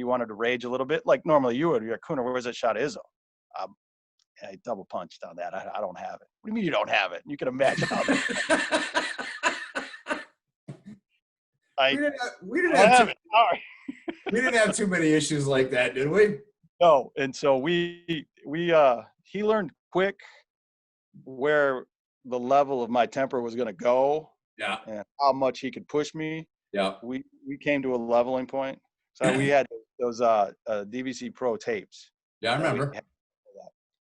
wanted to rage a little bit. Like normally you would. You're like, Cooner, where's that shot of Izzo? I double punched on that. I don't have it. What do you mean you don't have it? You can imagine how that. We didn't have too many issues like that, did we? No. And so he learned quick where the level of my temper was going to go. Yeah. And how much he could push me. Yeah. We came to a leveling point. So we had those DVC Pro tapes. Yeah, I remember.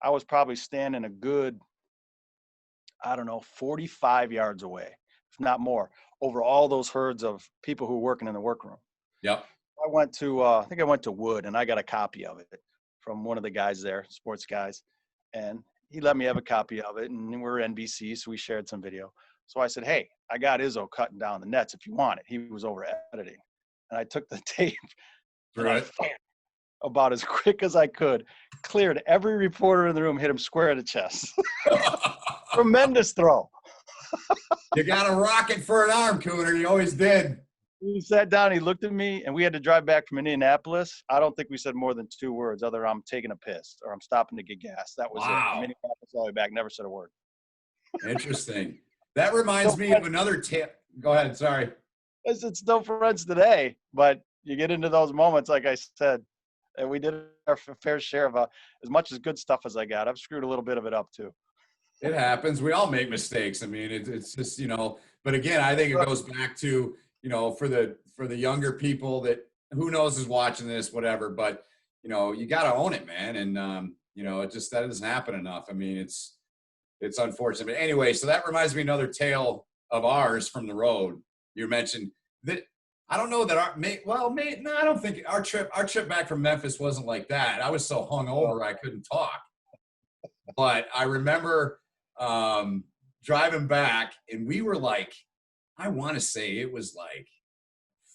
I was probably standing a good, 45 yards away, if not more, over all those herds of people who were working in the workroom. Yep. I went to Wood, and I got a copy of it from one of the guys there, sports guys, and he let me have a copy of it, and we're NBC, so we shared some video. So I said, hey, I got Izzo cutting down the nets if you want it. He was over editing. And I took the tape right. About as quick as I could, cleared every reporter in the room, hit him square in the chest. Tremendous throw. You got a rocket for an arm, Cooner. You always did. He sat down, he looked at me, and we had to drive back from Indianapolis. I don't think we said more than 2 words, other I'm taking a piss or I'm stopping to get gas. That was it. From Indianapolis all the way back, never said a word. Interesting. That reminds me of another tip. Go ahead. Sorry. It's still friends today, but you get into those moments, like I said, and we did our fair share of as much as good stuff as I got. I've screwed a little bit of it up too. It happens. We all make mistakes. I mean, it's just, but again, I think it goes back to, for the younger people that who knows is watching this, whatever, but you got to own it, man. And, that doesn't happen enough. I mean, it's unfortunate. But anyway, so that reminds me of another tale of ours from the road. You mentioned that. I don't know that I don't think our trip back from Memphis wasn't like that. I was so hungover I couldn't talk. But I remember driving back, and we were like, I want to say it was like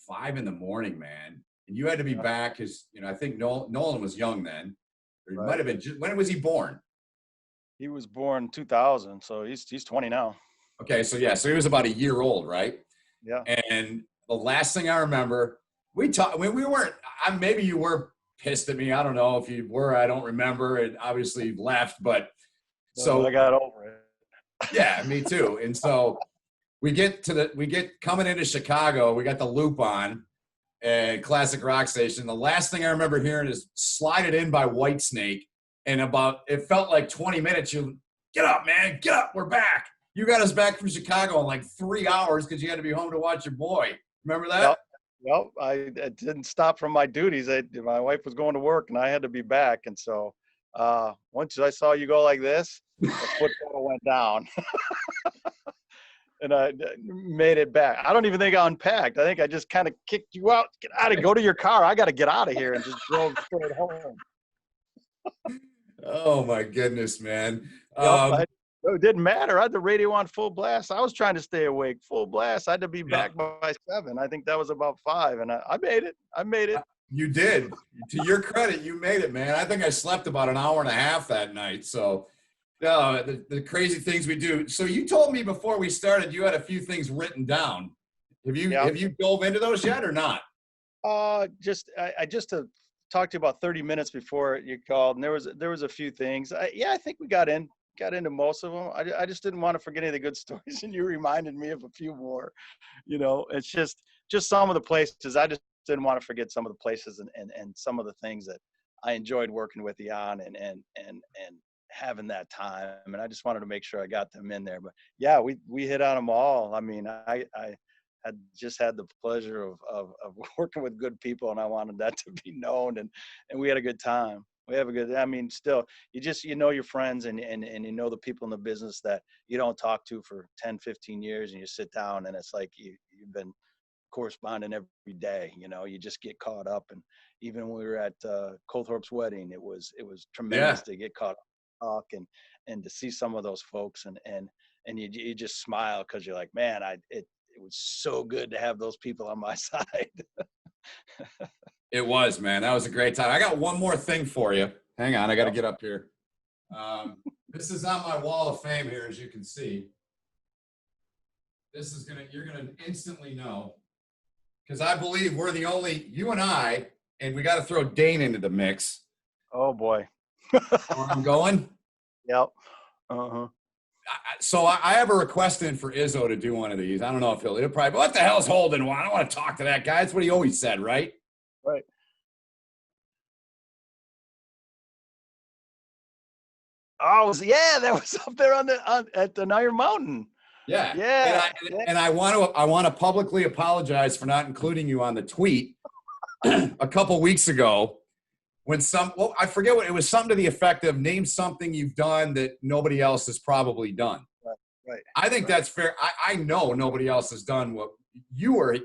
5 a.m, man. And you had to be back because I think Nolan was young then. Or he might have been. When was he born? He was born 2000, so he's 20 now. Okay, so he was about a year old, right? Yeah. And the last thing I remember, we talked. When we weren't. Maybe you were pissed at me. I don't know if you were. I don't remember. It obviously left, but so I got over it. Yeah, me too. And so we get coming into Chicago. We got the loop on, and classic rock station. The last thing I remember hearing is "Slide It In" by Whitesnake. And it felt like 20 minutes. You get up, man, get up. We're back. You got us back from Chicago in like 3 hours because you had to be home to watch your boy. Remember that? Yep. I didn't stop from my duties. My wife was going to work, and I had to be back. And so once I saw you go like this, the football went down. And I made it back. I don't even think I unpacked. I think I just kind of kicked you out. Get out of go to your car. I got to get out of here, and just drove straight home. Oh, my goodness, man. It didn't matter. I had the radio on full blast. I was trying to stay awake, full blast. I had to be back by 7. I think that was about 5, and I made it. You did. To your credit, you made it, man. I think I slept about an hour and a half that night. So, the crazy things we do. So you told me before we started you had a few things written down. Have you dove into those yet or not? I just talked to you about 30 minutes before you called, and there was a few things. I think we got in got into most of them. I just didn't want to forget any of the good stories, and you reminded me of a few more. It's just some of the places. I just didn't want to forget some of the places and some of the things that I enjoyed working with you on and having that time. And I just wanted to make sure I got them in there. But yeah, we hit on them all. I mean, I had just had the pleasure of working with good people, and I wanted that to be known, and we had a good time. We have a good, I mean, still, you know your friends and you know the people in the business that you don't talk to for 10, 15 years, and you sit down and it's like you've been corresponding every day. You just get caught up. And even when we were at Colthorpe's wedding, it was tremendous to get caught up, talk and to see some of those folks, and you just smile because you're like, man, it was so good to have those people on my side. It was, man. That was a great time. I got one more thing for you. Hang on. I got to get up here. This is on my wall of fame here, as you can see. This is you're going to instantly know, because I believe we're the only, you and I, and we got to throw Dane into the mix. Oh boy. Where I'm going? Yep. Uh-huh. So I have a request in for Izzo to do one of these. I don't know if he'll probably, what the hell's Holden want? I don't want to talk to that guy. That's what he always said, right? Right. Oh, yeah, that was up there at the Iron Mountain. Yeah. Yeah. And I want to publicly apologize for not including you on the tweet a couple weeks ago when I forget what it was, something to the effect of name something you've done that nobody else has probably done. Right. I think that's fair. I know nobody else has done what you were. It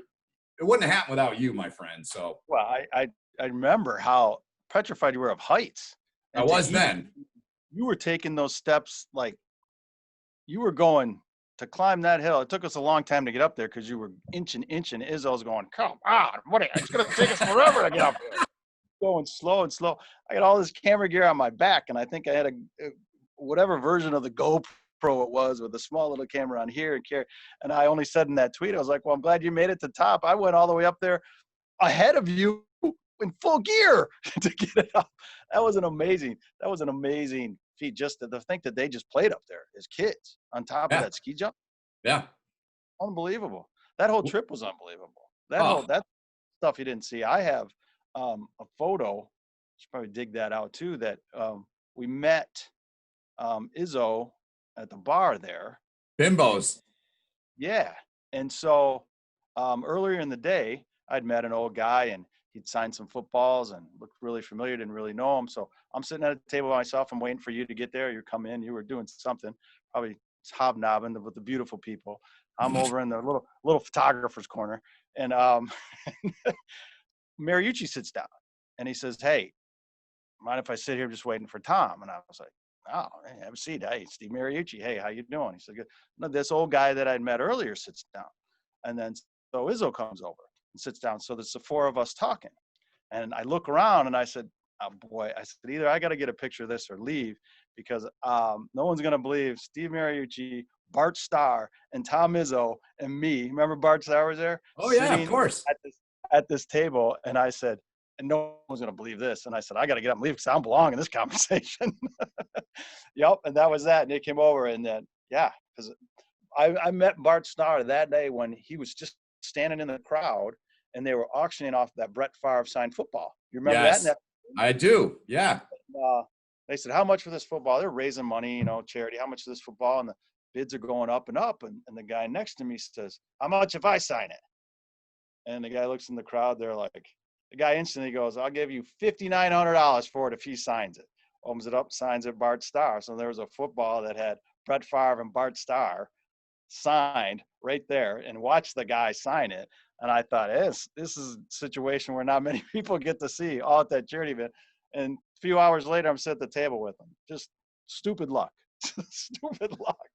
wouldn't have happened without you, my friend. So, well, I remember how petrified you were of heights. I was then. You were taking those steps like you were going to climb that hill. It took us a long time to get up there because you were inching. Izzo's going, come on, it's going to take us forever to get up there. Going slow and slow. I got all this camera gear on my back, and I think I had whatever version of the GoPro it was with a small little camera on here and I only said in that tweet, I was like, well, I'm glad you made it to top. I went all the way up there ahead of you in full gear to get it up. That was an amazing feat. Just to think that they just played up there as kids on top of that ski jump. Yeah. Unbelievable. That whole trip was unbelievable. That stuff you didn't see. I have a photo. You should probably dig that out too. That we met Izzo at the bar there. Bimbos. Yeah. And so earlier in the day, I'd met an old guy and he'd signed some footballs and looked really familiar, didn't really know him. So I'm sitting at a table by myself. I'm waiting for you to get there. You come in. You were doing something, probably hobnobbing with the beautiful people. I'm over in the little photographer's corner. And Mariucci sits down and he says, hey, mind if I sit here just waiting for Tom? And I was like, oh, hey, have a seat. Hey, Steve Mariucci. Hey, how you doing? He said, good. No, this old guy that I'd met earlier sits down. And then so Izzo comes over and sits down. So there's the four of us talking. And I look around and I said, oh boy, I said, either I got to get a picture of this or leave because no one's going to believe Steve Mariucci, Bart Starr, and Tom Izzo and me. Remember Bart Starr was there? Oh, yeah, of course. At this table. And I said, and no one's going to believe this. And I said, I got to get up and leave because I don't belong in this conversation. Yep. And that was that. And they came over and then, yeah, because I met Bart Starr that day when he was just standing in the crowd and they were auctioning off that Brett Favre signed football. You remember that? I do. Yeah. They said, how much for this football? They're raising money, charity. How much for this football? And the bids are going up and up. And the guy next to me says, how much if I sign it? And the guy looks in the crowd. They're like, the guy instantly goes, I'll give you $5,900 for it if he signs it. Opens it up, signs it, Bart Starr. So there was a football that had Brett Favre and Bart Starr signed right there, and watch the guy sign it. And I thought, this is a situation where not many people get to see all at that charity event. And a few hours later, I'm sitting at the table with them. Just stupid luck. Stupid luck.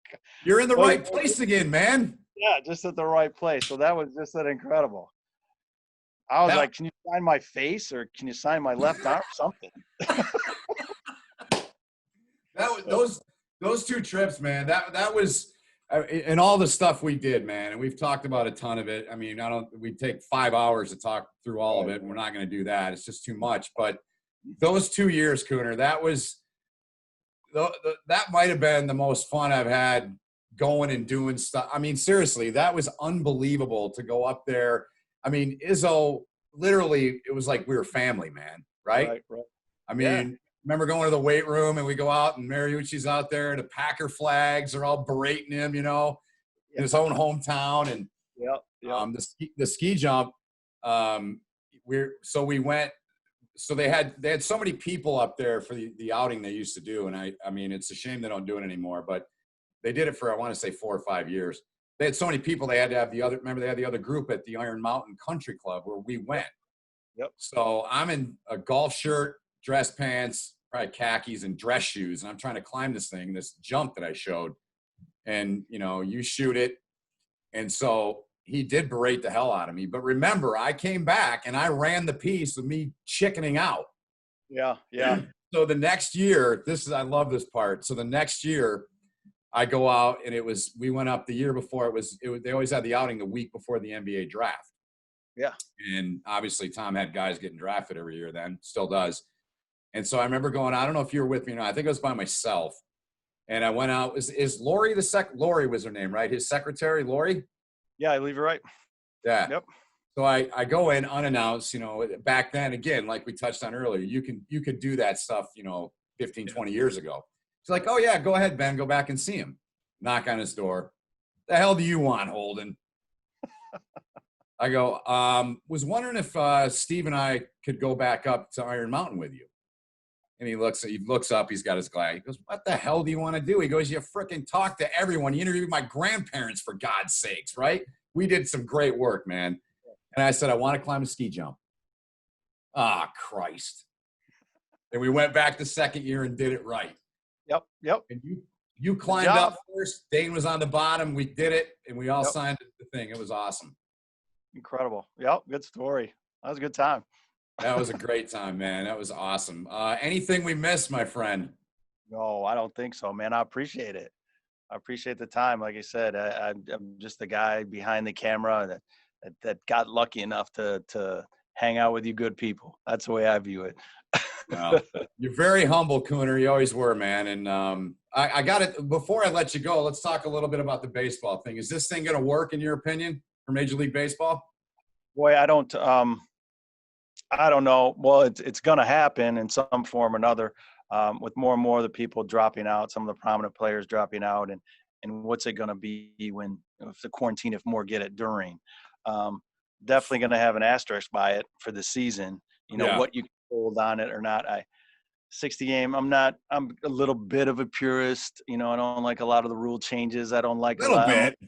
You're in the right place again, man. Yeah, just at the right place. So that was just that incredible. I was like, can you sign my face or can you sign my left arm? Something. Those two trips, man, that was, and all the stuff we did, man, and we've talked about a ton of it. I mean, we'd take 5 hours to talk through all of it, and we're not going to do that. It's just too much. But those 2 years, Cooner, that was that might have been the most fun I've had going and doing stuff. I mean, seriously, that was unbelievable to go up there. I mean, Izzo, literally, it was like we were family, man. Right? Right. I Yeah. mean, remember going to the weight room and we go out and Mariucci's out there and the Packer flags are all berating him, you know, in his own hometown. And Yep. the ski jump, we went. So they had so many people up there for the outing they used to do, and I mean it's a shame they don't do it anymore, but they did it for I want to say 4 or 5 years. They had so many people they had to have they had the other group at the Iron Mountain Country Club where we went. Yep. So I'm in a golf shirt, dress pants, probably khakis, and dress shoes, and I'm trying to climb this jump that I showed, and you shoot it, and so he did berate the hell out of me. But remember, I came back and I ran the piece of me chickening out. Yeah. So the next year, I love this part. So the next year I go out and we went up the year before they always had the outing the week before the NBA draft. Yeah. And obviously Tom had guys getting drafted every year then, still does. And so I remember going, I don't know if you were with me or not. I think I was by myself. And I went out. Is Lori Lori was her name, right? His secretary, Lori? Yeah, I believe you're right. Yeah. Yep. So I go in unannounced, back then, again, like we touched on earlier, you could do that stuff, 15, 20 years ago. It's like, oh yeah, go ahead, Ben, go back and see him. Knock on his door. The hell do you want, Holden? I go, was wondering if Steve and I could go back up to Iron Mountain with you. And he looks up, he's got his glass. He goes, what the hell do you want to do? He goes, you freaking talk to everyone. You interviewed my grandparents, for God's sakes, right? We did some great work, man. And I said, I want to climb a ski jump. Ah, Christ. And we went back the second year and did it right. Yep. And you climbed up first. Dane was on the bottom. We did it, and we all signed the thing. It was awesome. Incredible. Yep. Good story. That was a good time. That was a great time, man. That was awesome. Anything we missed, my friend? No, I don't think so, man. I appreciate it. I appreciate the time. Like I said, I'm just the guy behind the camera that got lucky enough to hang out with you good people. That's the way I view it. Well, you're very humble, Cooner. You always were, man. And I got it. Before I let you go, let's talk a little bit about the baseball thing. Is this thing going to work, in your opinion, for Major League Baseball? Boy, I don't know. Well, it's going to happen in some form or another, with more and more of the people dropping out, some of the prominent players dropping out, and what's it going to be if the quarantine, if more get it during. Definitely going to have an asterisk by it for the season. What you can hold on it or not. 60 game. I'm a little bit of a purist. I don't like a lot of the rule changes. I don't like a little bit.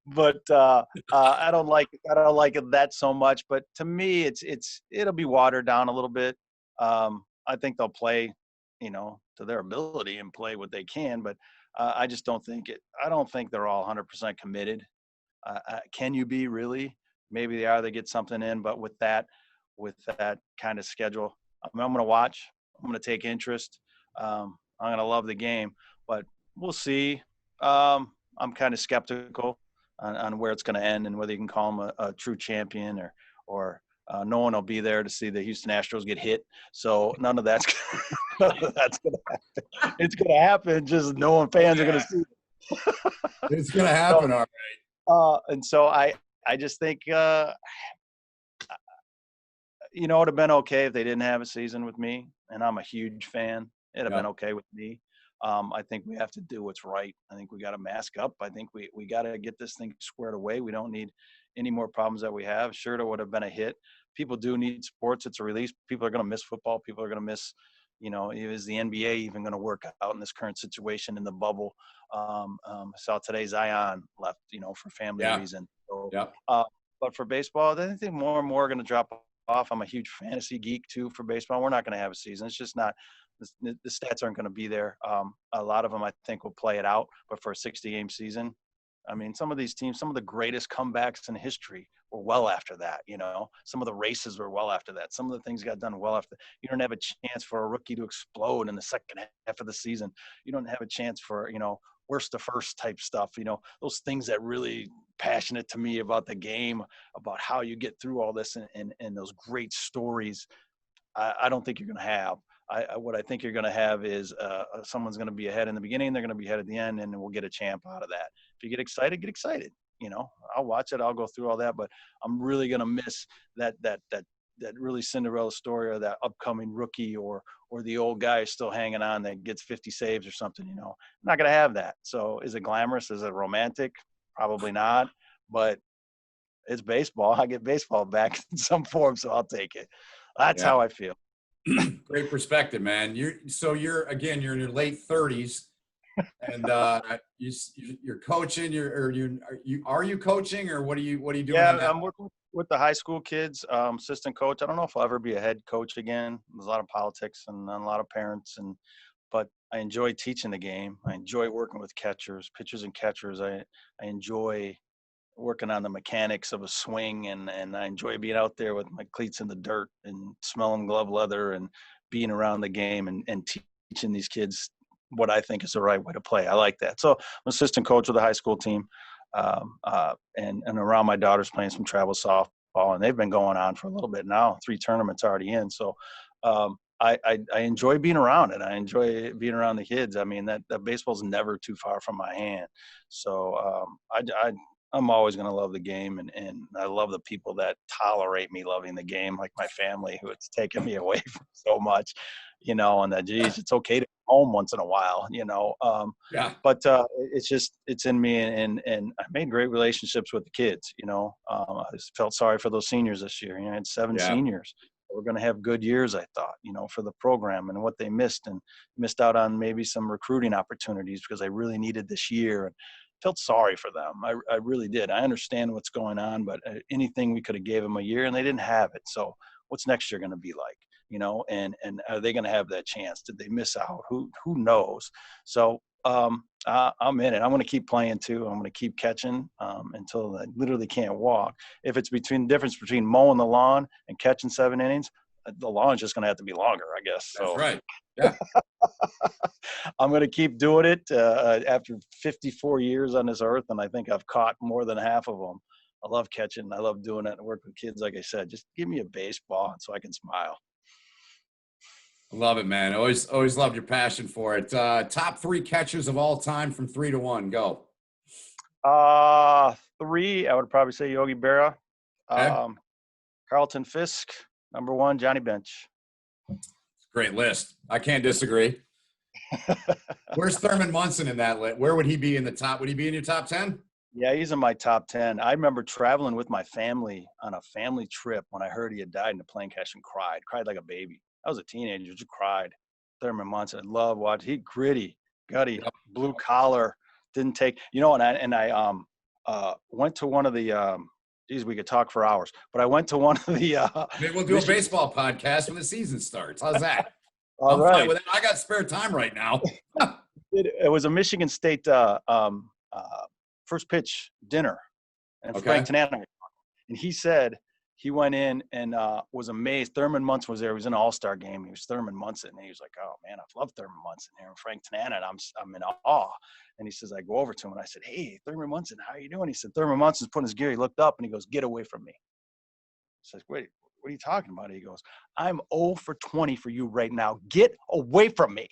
But I don't like it that so much. But to me, it'll be watered down a little bit. I think they'll play, to their ability and play what they can. But I just don't think it. I don't think they're all 100% committed. Can you be really? Maybe they are. They get something in, but with that kind of schedule, I'm going to watch. I'm going to take interest. I'm going to love the game, but we'll see. I'm kind of skeptical on where it's going to end and whether you can call him a true champion or no one will be there to see the Houston Astros get hit. So none of that's going to happen. It's going to happen. Just no one fans are going to see it. It's going to happen. So, all right. And so I just think, it would have been okay if they didn't have a season with me, and I'm a huge fan. It'd have been okay with me. I think we have to do what's right. I think we got to mask up. I think we got to get this thing squared away. We don't need any more problems that we have. Sure, it would have been a hit. People do need sports. It's a release. People are going to miss football. People are going to miss, is the NBA even going to work out in this current situation in the bubble? Saw today Zion left, for family reasons. So, but for baseball, I think more and more are going to drop off. I'm a huge fantasy geek too for baseball. We're not going to have a season. It's just not. The stats aren't going to be there. A lot of them, I think, will play it out. But for a 60-game season, I mean, some of these teams, some of the greatest comebacks in history were well after that. Some of the races were well after that. Some of the things got done well after. You don't have a chance for a rookie to explode in the second half of the season. You don't have a chance for worst to first type stuff. Those things that really passionate to me about the game, about how you get through all this and those great stories. I don't think you're going to have. what I think you're going to have is someone's going to be ahead in the beginning, they're going to be ahead at the end, and we'll get a champ out of that. If you get excited, get excited. You know, I'll watch it, I'll go through all that, but I'm really going to miss that really Cinderella story, or that upcoming rookie, or the old guy is still hanging on that gets 50 saves or something. You know, I'm not going to have that. So is it glamorous? Is it romantic? Probably not, but it's baseball. I get baseball back in some form, so I'll take it. That's how I feel. Great perspective, man. You're in your late 30s, and you're coaching. Are you coaching, or what are you doing? Yeah, I'm working with the high school kids, assistant coach. I don't know if I'll ever be a head coach again. There's a lot of politics and a lot of parents, but I enjoy teaching the game. I enjoy working with catchers, pitchers, and catchers. I enjoy working on the mechanics of a swing, and I enjoy being out there with my cleats in the dirt and smelling glove leather and being around the game and teaching these kids what I think is the right way to play. I like that. So I'm assistant coach with the high school team, and around my daughter's playing some travel softball, and they've been going on for a little bit now, 3 tournaments already in. So I enjoy being around it. I enjoy being around the kids. I mean, that baseball's never too far from my hand. So I'm always going to love the game, and I love the people that tolerate me loving the game, like my family, who it's taken me away from so much, you know, and that, geez, it's okay to go home once in a while, you know. But it's in me, and I made great relationships with the kids, you know. I just felt sorry for those seniors this year. You know, I had 7 seniors. We're going to have good years, I thought, you know, for the program, and what they missed out on maybe some recruiting opportunities because they really needed this year. And felt sorry for them. I really did. I understand what's going on, but anything we could have gave them a year, and they didn't have it. So what's next year going to be like, you know, and are they going to have that chance? Did they miss out? Who knows? So I'm in it. I'm going to keep playing too. I'm going to keep catching until I literally can't walk. If it's the difference between mowing the lawn and catching 7 innings, the lawn's just going to have to be longer, I guess. So. That's right. Yeah. I'm going to keep doing it after 54 years on this earth, and I think I've caught more than half of them. I love catching. I love doing it. I work with kids, like I said. Just give me a baseball so I can smile. Love it, man. Always loved your passion for it. Top 3 catchers of all time from 3 to 1. Go. 3, I would probably say Yogi Berra. Okay. Carlton Fisk. Number 1, Johnny Bench. Great list. I can't disagree. Where's Thurman Munson in that list? Where would he be in the top? Would he be in your top 10? Yeah, he's in my top 10. I remember traveling with my family on a family trip when I heard he had died in a plane crash and cried like a baby. I was a teenager, just cried. Thurman Munson, I love watching. He gritty, gutty, blue collar, didn't take, you know, and I went to one of the, geez, we could talk for hours, but I went to one of the. Maybe we'll do a baseball podcast when the season starts. How's that? All right. I got spare time right now. It was a Michigan State first pitch dinner, and Frank Tanana, and he said he went in and was amazed. Thurman Munson was there. He was in an all-star game. He was Thurman Munson, and he was like, "Oh man, I've loved Thurman Munson here." And Frank Tanana, and I'm in awe. And he says, I go over to him and I said, "Hey, Thurman Munson, how are you doing?" He said, "Thurman Munson's putting his gear." He looked up and he goes, "Get away from me." I says, "Wait, what are you talking about?" He goes, "I'm 0 for 20 for you right now. Get away from me."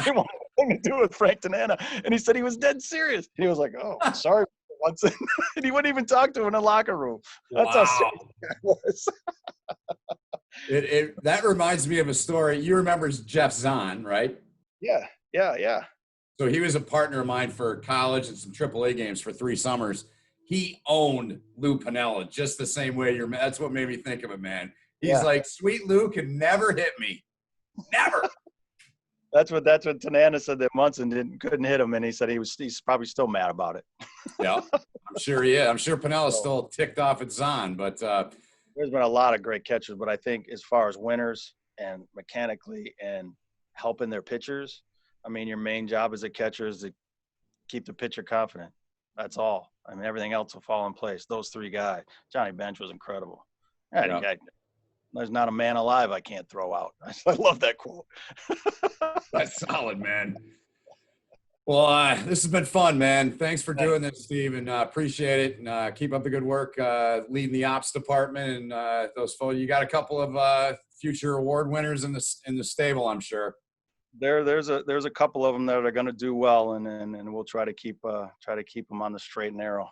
They want nothing to do with Frank Tanana. And he said he was dead serious. He was like, "Oh, sorry, Munson." And he wouldn't even talk to him in the locker room. That's how serious that was. That reminds me of a story. You remember Jeff Zahn, right? Yeah. So he was a partner of mine for college and some AAA games for 3 summers. He owned Lou Piniella just the same way. That's what made me think of it, man. He's like, "Sweet Lou can never hit me, never." That's what Tanana said, that Munson couldn't hit him, and he said he's probably still mad about it. Yeah, I'm sure he is. I'm sure Piniella's still ticked off at Zahn, but there's been a lot of great catchers. But I think as far as winners and mechanically and helping their pitchers, I mean, your main job as a catcher is to keep the pitcher confident. That's all. I mean, everything else will fall in place. Those 3 guys. Johnny Bench was incredible. There's not a man alive I can't throw out. I love that quote. That's solid, man. Well, this has been fun, man. Thanks for doing this, Steve, and appreciate it. And keep up the good work leading the ops department and those folks. You got a couple of future award winners in the stable, I'm sure. There's a couple of them that are going to do well, and we'll try to keep them on the straight and narrow.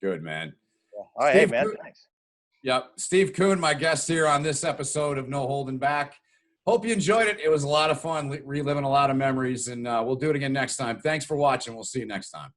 Good, man. All right, hey man, thanks. Yep, Steve Coon, my guest here on this episode of No Holding Back. Hope you enjoyed it. It was a lot of fun reliving a lot of memories, and we'll do it again next time. Thanks for watching. We'll see you next time.